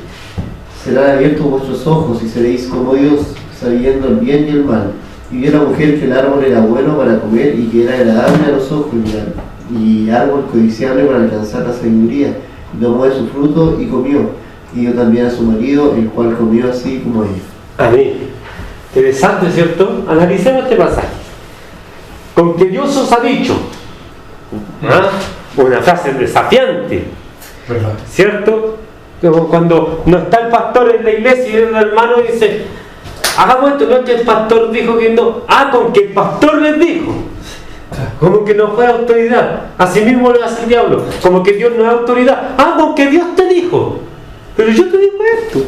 serán abiertos vuestros ojos y seréis como Dios, sabiendo el bien y el mal. Y vio la mujer que el árbol era bueno para comer y que era agradable a los ojos y árbol codiciable para alcanzar la sabiduría. Y tomó de su fruto y comió, y dio también a su marido, el cual comió así como ella. Amén. Interesante, ¿cierto? Analicemos este pasaje. Con que Dios os ha dicho, una frase desafiante, ¿Verdad? ¿cierto? Como cuando no está el pastor en la iglesia y el hermano dice, hagamos esto, no es que el pastor dijo que no, con que el pastor les dijo, como que no fue autoridad. Así mismo lo hace el diablo, como que Dios no es autoridad, con que Dios te dijo, pero yo te digo esto,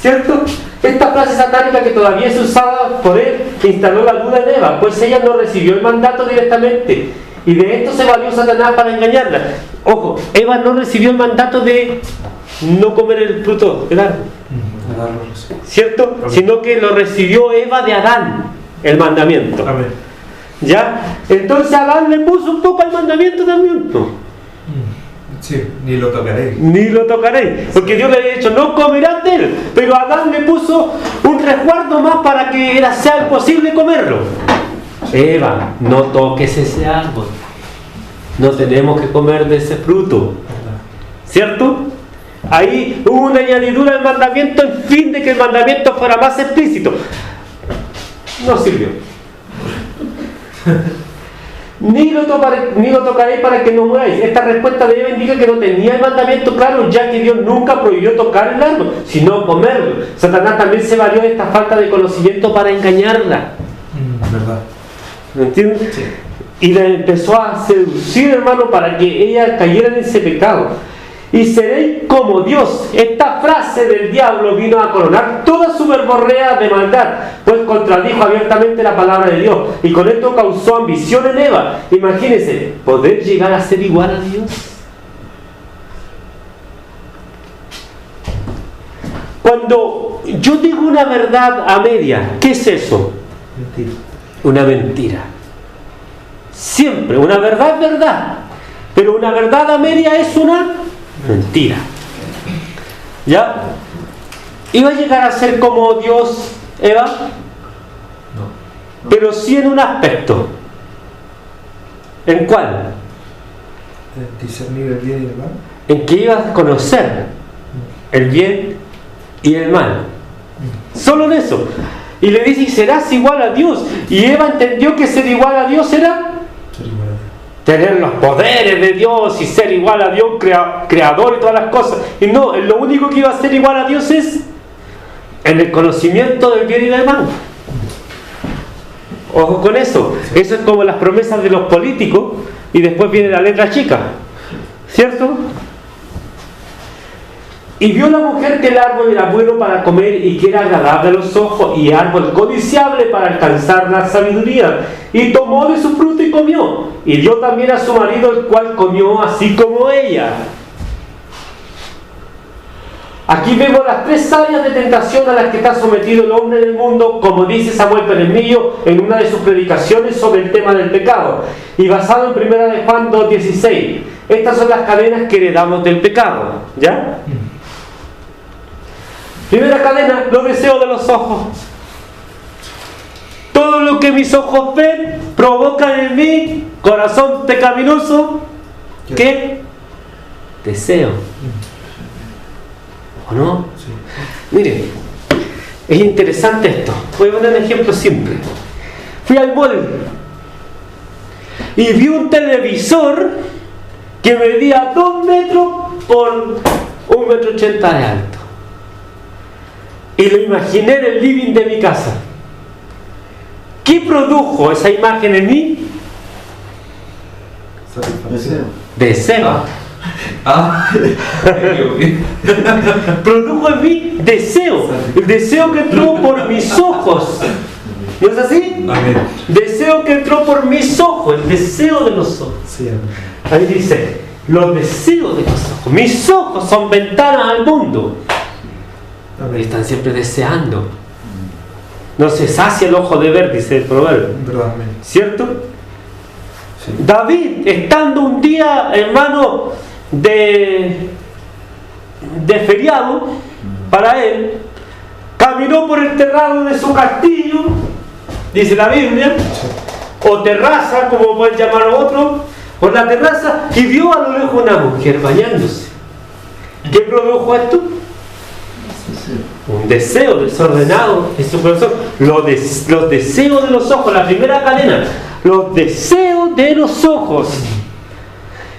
¿cierto? Esta frase satánica que todavía es usada por él instaló la duda en Eva, pues ella no recibió el mandato directamente y de esto se valió Satanás para engañarla. Ojo, Eva no recibió el mandato de no comer el fruto del árbol, ¿cierto? Sino que lo recibió Eva de Adán, el mandamiento. Amén. ¿Ya? Entonces Adán le puso un poco al mandamiento también, ¿no? Sí, ni lo tocaréis. Ni lo tocaréis, porque Dios le había dicho no comerás de él, pero Adán le puso un resguardo más para que sea imposible comerlo. Eva, no toques ese árbol, no tenemos que comer de ese fruto, ¿cierto? Ahí hubo una añadidura al mandamiento en fin de que el mandamiento fuera más explícito. No sirvió. Ni lo tocaréis para que no muráis. Esta respuesta de Eva indica que no tenía el mandamiento claro, ya que Dios nunca prohibió tocar el árbol, sino comerlo. Satanás también se valió de esta falta de conocimiento para engañarla. ¿Verdad? ¿Me entiendes? Sí. Y la empezó a seducir, hermano, para que ella cayera en ese pecado. Y seréis como Dios. Esta frase del diablo vino a coronar toda su verborrea de maldad, pues contradijo abiertamente la palabra de Dios y con esto causó ambición en Eva. Imagínense, ¿poder llegar a ser igual a Dios? Cuando yo digo una verdad a media, ¿qué es eso? Mentira. Una mentira. Siempre, una verdad es verdad, pero una verdad a media es una mentira. ¿Ya? ¿Iba a llegar a ser como Dios, Eva? No. Pero sí en un aspecto. ¿En cuál? Discernir el bien y el mal. En que ibas a conocer el bien y el mal. Solo en eso. Y le dice, serás igual a Dios. Y Eva entendió que ser igual a Dios era tener los poderes de Dios y ser igual a Dios, creador y todas las cosas. Y no, lo único que iba a ser igual a Dios es en el conocimiento del bien y del mal. Ojo con eso. Eso es como las promesas de los políticos y después viene la letra chica, ¿cierto? Y vio la mujer que el árbol era bueno para comer y que era agradable a los ojos y árbol codiciable para alcanzar la sabiduría. Y tomó de su fruto y comió. Y dio también a su marido, el cual comió así como ella. Aquí vemos las tres áreas de tentación a las que está sometido el hombre en el mundo, como dice Samuel Peremillo en una de sus predicaciones sobre el tema del pecado. Y basado en 1 de Juan 2:16. Estas son las cadenas que heredamos del pecado. ¿Ya? Primera cadena, los deseos de los ojos. Todo lo que mis ojos ven provoca en mí, corazón pecaminoso, ¿qué? Deseo. ¿O no? Sí. Miren, es interesante esto. Voy a poner un ejemplo simple. Fui al mall y vi un televisor que medía 2 metros por 1,80 m de alto. Y lo imaginé en el living de mi casa. ¿Qué produjo esa imagen en mí? Deseo. Deseo. Produjo en mí deseo. El deseo que entró por mis ojos. ¿No es así? Amén. Deseo que entró por mis ojos. El deseo de los ojos. Sí, amén. Ahí dice, los deseos de los ojos. Mis ojos son ventanas al mundo. Amén. Están siempre deseando. No se sacia el ojo de ver, dice el proverbio. ¿Verdad? Amén. ¿Cierto? Sí. David, estando un día, hermano, de feriado para él, caminó por el terrado de su castillo, dice la Biblia, o terraza, como pueden llamar otros, por la terraza, y vio a lo lejos una mujer bañándose. ¿Qué produjo esto? Un deseo desordenado en su corazón. Los deseos de los ojos, la primera cadena, los deseos de los ojos.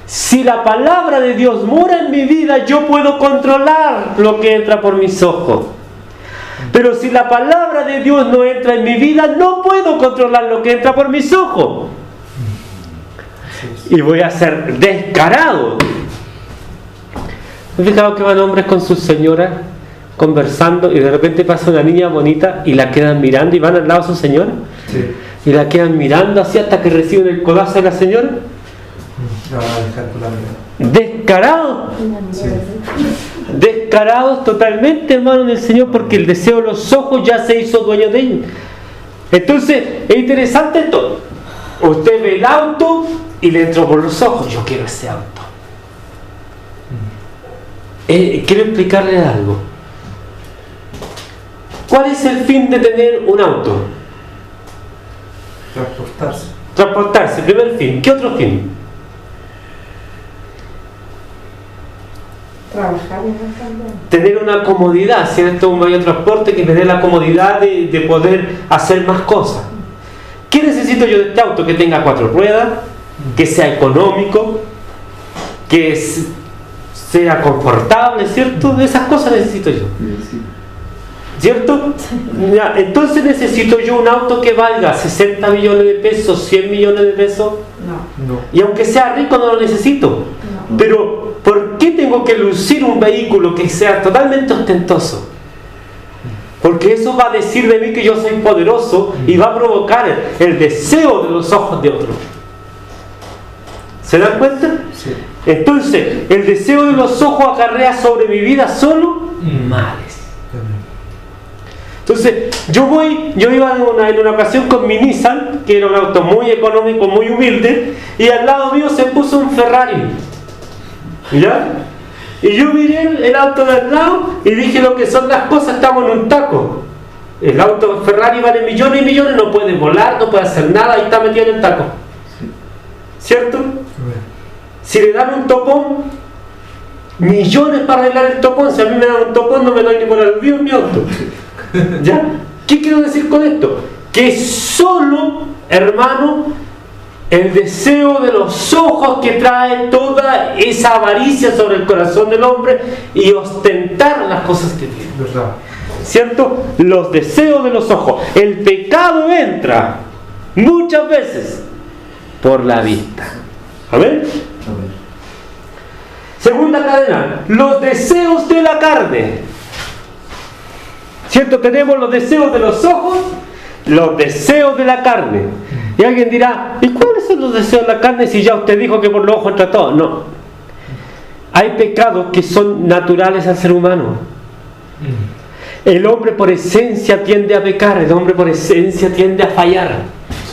Si la palabra de Dios mora en mi vida, yo puedo controlar lo que entra por mis ojos. Pero si la palabra de Dios no entra en mi vida, no puedo controlar lo que entra por mis ojos. Y voy a ser descarado. ¿Me he fijado que van hombres con sus señoras conversando y de repente pasa una niña bonita y la quedan mirando y van al lado de su señora? Sí. Y la quedan mirando así hasta que reciben el codazo de la señora. Descarados. Sí. Descarados totalmente, hermano, en el Señor, porque el deseo de los ojos ya se hizo dueño de ellos. Entonces, es interesante esto. Usted ve el auto y le entró por los ojos. Yo quiero ese auto. Quiero explicarle algo. ¿Cuál es el fin de tener un auto? Transportarse. Transportarse, primer fin. ¿Qué otro fin? Trabajar y no cambiar. Tener una comodidad, ¿cierto? Un medio de transporte que me dé la comodidad de poder hacer más cosas. ¿Qué necesito yo de este auto? Que tenga 4 ruedas, que sea económico, que sea confortable, ¿cierto? Esas cosas necesito yo. ¿Cierto? Ya, entonces necesito yo un auto que valga 60 millones de pesos, 100 millones de pesos. No. Y aunque sea rico no lo necesito. No. Pero ¿por qué tengo que lucir un vehículo que sea totalmente ostentoso? Porque eso va a decir de mí que yo soy poderoso y va a provocar el deseo de los ojos de otros. ¿Se dan cuenta? Sí. Entonces, el deseo de los ojos acarrea sobre mi vida solo males. Entonces, yo iba en una ocasión con mi Nissan, que era un auto muy económico, muy humilde, y al lado mío se puso un Ferrari. ¿Ya? Y yo miré el auto de al lado y dije lo que son las cosas, estamos en un taco. El auto Ferrari vale millones y millones, no puede volar, no puede hacer nada y está metido en el taco. ¿Cierto? Si le dan un topón, millones para arreglar el topón. Si a mí me dan un topón, no me doy ni por aludido en mi auto. ¿Ya? ¿Qué quiero decir con esto? Que solo, hermano, el deseo de los ojos que trae toda esa avaricia sobre el corazón del hombre y ostentar las cosas que tiene. ¿Verdad? ¿Cierto? Los deseos de los ojos. El pecado entra muchas veces por la vista. ¿Amén? Segunda cadena, los deseos de la carne. ¿Cierto? Tenemos los deseos de los ojos, los deseos de la carne. Y alguien dirá, ¿y cuáles son los deseos de la carne si ya usted dijo que por los ojos entra todo? No. Hay pecados que son naturales al ser humano. El hombre por esencia tiende a pecar, el hombre por esencia tiende a fallar.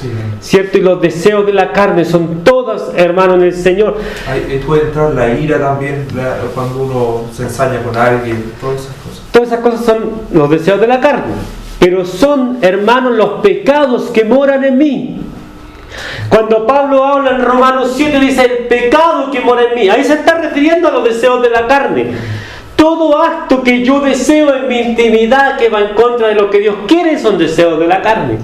Sí. ¿Cierto? Y los deseos de la carne son todos, hermano, en el Señor. Ahí puede entrar la ira también, cuando uno se ensaña con alguien, todas esas cosas. Todas esas cosas son los deseos de la carne. Pero son, hermanos, los pecados que moran en mí. Cuando Pablo habla en Romanos 7, dice el pecado que mora en mí. Ahí se está refiriendo a los deseos de la carne. Todo acto que yo deseo en mi intimidad que va en contra de lo que Dios quiere son deseos de la carne.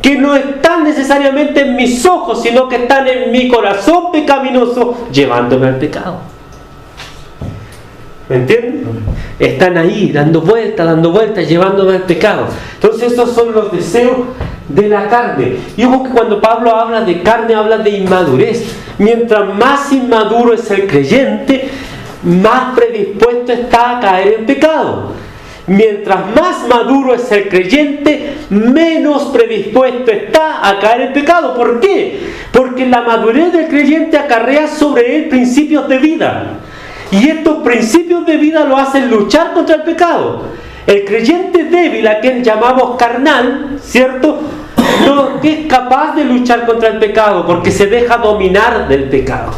Que no están necesariamente en mis ojos, sino que están en mi corazón pecaminoso, llevándome al pecado. ¿Me entienden? Están ahí, dando vueltas, llevándome al pecado. Entonces esos son los deseos de la carne. Y ojo que cuando Pablo habla de carne, habla de inmadurez. Mientras más inmaduro es el creyente, más predispuesto está a caer en pecado. Mientras más maduro es el creyente, menos predispuesto está a caer en pecado. ¿Por qué? Porque la madurez del creyente acarrea sobre él principios de vida. Y estos principios de vida lo hacen luchar contra el pecado. El creyente débil, a quien llamamos carnal, ¿cierto?, no es capaz de luchar contra el pecado porque se deja dominar del pecado.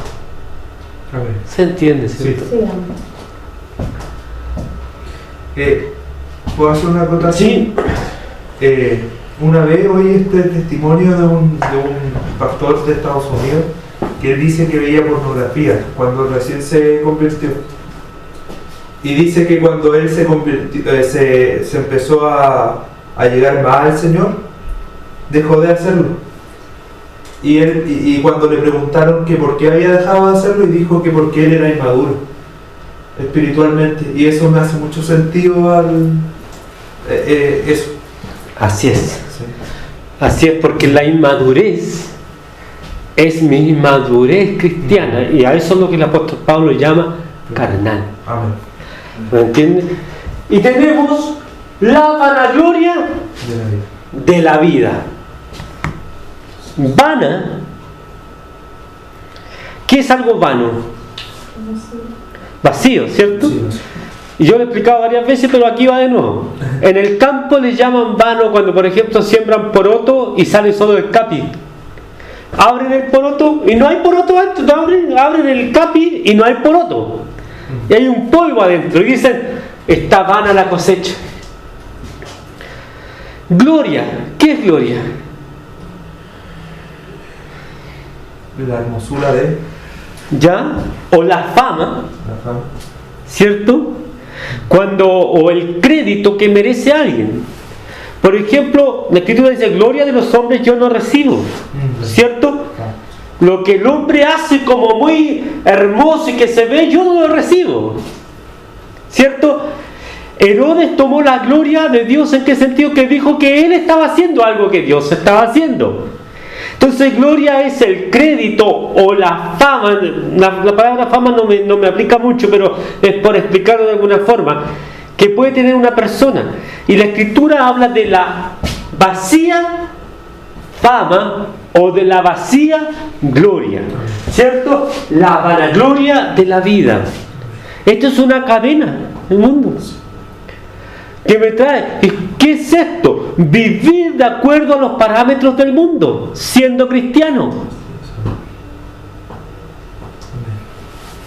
Amén. ¿Se entiende, cierto? Sí, amén. ¿Puedo hacer una acotación? Sí. Una vez oí este testimonio de un pastor de Estados Unidos que dice que veía pornografía cuando recién se convirtió. Y dice que cuando él se convirtió, se empezó a llegar más al Señor, dejó de hacerlo. Y cuando le preguntaron que por qué había dejado de hacerlo, y dijo que porque él era inmaduro espiritualmente. Y eso me hace mucho sentido eso. Así es. Sí. Así es, porque la inmadurez es mi inmadurez cristiana, y a eso es lo que el apóstol Pablo llama carnal. Amén. ¿Me entiendes? Y tenemos la vanagloria De la vida. de la vida. Vana. ¿Qué es algo vano? Vacío, ¿cierto? Sí. Y yo lo he explicado varias veces, pero aquí va de nuevo. En el campo le llaman vano cuando, por ejemplo, siembran poroto y sale solo el capi. Abren el poroto y no hay poroto adentro. Abren el capi y no hay poroto. Y hay un polvo adentro. Y dicen, está vana la cosecha. Gloria. ¿Qué es gloria? La hermosura de ¿Ya? O la fama, la fama. ¿cierto? O el crédito que merece alguien. Por ejemplo, la Escritura dice, gloria de los hombres yo no recibo, ¿cierto? Lo que el hombre hace como muy hermoso y que se ve, yo no lo recibo, ¿cierto? Herodes tomó la gloria de Dios. ¿En qué sentido? Que dijo que él estaba haciendo algo que Dios estaba haciendo. Entonces gloria es el crédito o la fama. La palabra fama no me aplica mucho, pero es por explicarlo de alguna forma, que puede tener una persona. Y la Escritura habla de la vacía fama o de la vacía gloria, ¿cierto? La vanagloria de la vida. Esto es una cadena del mundo que me trae. ¿Qué es esto? Vivir de acuerdo a los parámetros del mundo, siendo cristiano.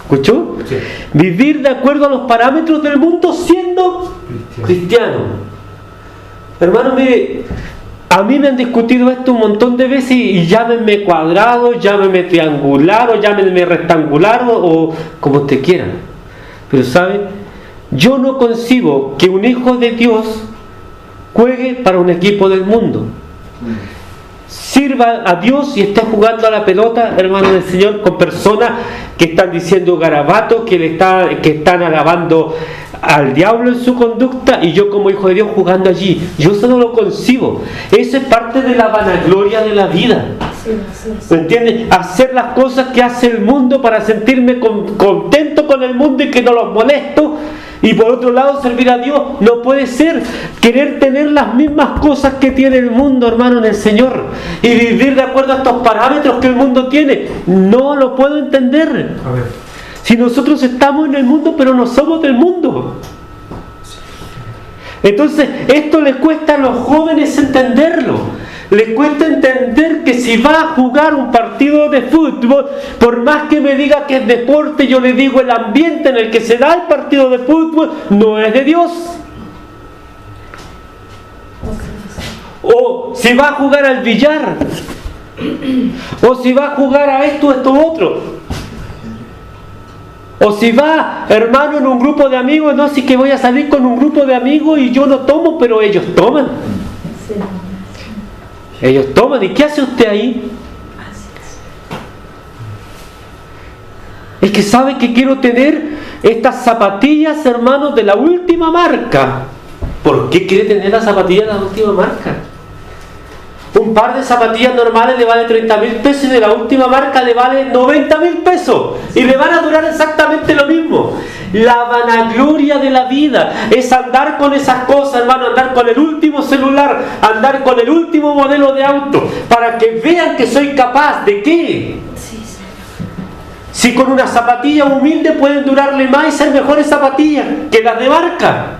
¿Escuchó? Sí. Vivir de acuerdo a los parámetros del mundo, siendo cristiano. Hermano, mire, a mí me han discutido esto un montón de veces y llámenme cuadrado, llámenme triangular o llámenme rectangular o como usted quiera. Pero ¿sabe? Yo no concibo que un hijo de Dios juegue para un equipo del mundo. Sirva a Dios y esté jugando a la pelota, hermano del Señor, con personas que están diciendo garabatos, que están alabando al diablo en su conducta, y yo como hijo de Dios jugando allí. Yo eso no lo concibo. Eso es parte de la vanagloria de la vida. ¿Me entiendes? Hacer las cosas que hace el mundo para sentirme contento con el mundo y que no los molesto. Y por otro lado, servir a Dios. No puede ser querer tener las mismas cosas que tiene el mundo, hermano, en el Señor, y vivir de acuerdo a estos parámetros que el mundo tiene. No lo puedo entender. A ver. Si nosotros estamos en el mundo, pero no somos del mundo. Entonces, esto le cuesta a los jóvenes entenderlo. Les cuesta entender que si va a jugar un partido de fútbol, por más que me diga que es deporte, yo le digo el ambiente en el que se da el partido de fútbol no es de Dios. O si va a jugar al billar, o si va a jugar a esto otro, o si va, hermano, en un grupo de amigos, no, así que voy a salir con un grupo de amigos y yo no tomo, pero ellos toman. Ellos toman. ¿Y qué hace usted ahí? Es que sabe que quiero tener estas zapatillas, hermanos, de la última marca. ¿Por qué quiere tener las zapatillas de la última marca? Un par de zapatillas normales le vale 30.000 pesos y de la última marca le vale 90.000 pesos. Y le van a durar exactamente lo mismo. La vanagloria de la vida es andar con esas cosas, hermano, andar con el último celular, andar con el último modelo de auto, para que vean que soy capaz de qué. Si con una zapatilla humilde pueden durarle más y ser mejores zapatillas que las de marca.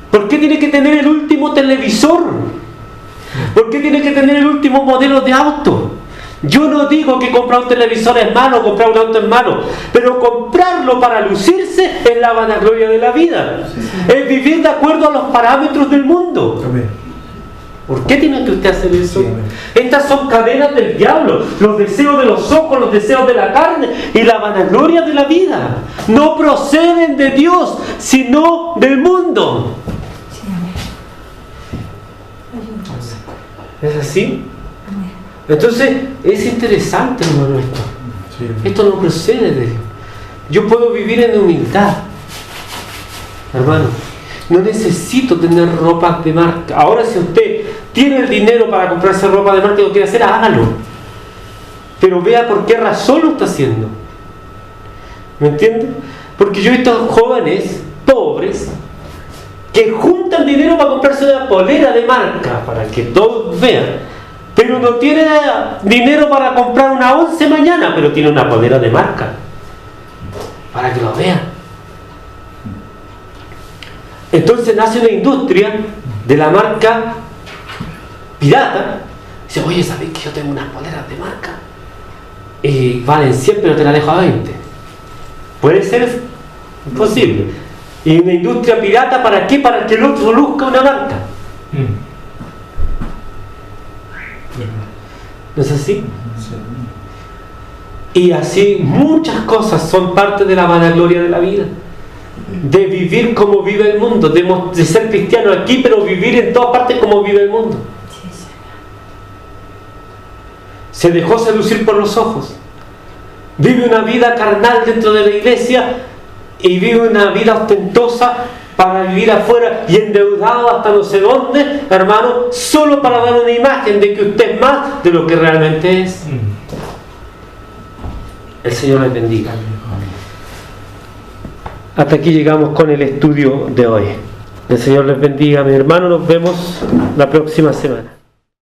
¿Por qué tiene que tener el último televisor? ¿Por qué tiene que tener el último modelo de auto? Yo no digo que comprar un televisor es malo, comprar un auto es malo, pero comprarlo para lucirse es la vanagloria de la vida. Es vivir de acuerdo a los parámetros del mundo. Amén. ¿Por qué tiene que usted hacer eso? Sí, amén. Estas son cadenas del diablo, los deseos de los ojos, los deseos de la carne y la vanagloria de la vida. No proceden de Dios, sino del mundo. Sí, amén. Ayúdanos. ¿Es así? Amén. Entonces, es interesante, hermano, esto. Sí, amén. Esto no procede de Dios. Yo puedo vivir en humildad. Hermano, no necesito tener ropa de marca. Ahora, si usted tiene el dinero para comprarse ropa de marca y lo quiere hacer, hágalo. Pero vea por qué razón lo está haciendo. ¿Me entiende? Porque yo he visto jóvenes pobres que juntan dinero para comprarse una polera de marca, para que todos vean, pero no tiene dinero para comprar una once mañana, pero tiene una polera de marca, para que lo vean. Entonces nace una industria de la marca pirata. Dice, oye, ¿sabes que yo tengo unas poleras de marca? Y valen 100, pero te la dejo a 20. ¿Puede ser? Imposible. ¿Y una industria pirata para qué? Para que el otro luzca una marca. ¿No es así? Y así muchas cosas son parte de la vanagloria de la vida. De vivir como vive el mundo, de ser cristiano aquí, pero vivir en todas partes como vive el mundo. Sí, Señor. Se dejó seducir por los ojos. Vive una vida carnal dentro de la iglesia y vive una vida ostentosa para vivir afuera y endeudado hasta no sé dónde, hermano, solo para dar una imagen de que usted es más de lo que realmente es. El Señor les bendiga. Hasta aquí llegamos con el estudio de hoy. El Señor les bendiga, mi hermano. Nos vemos la próxima semana.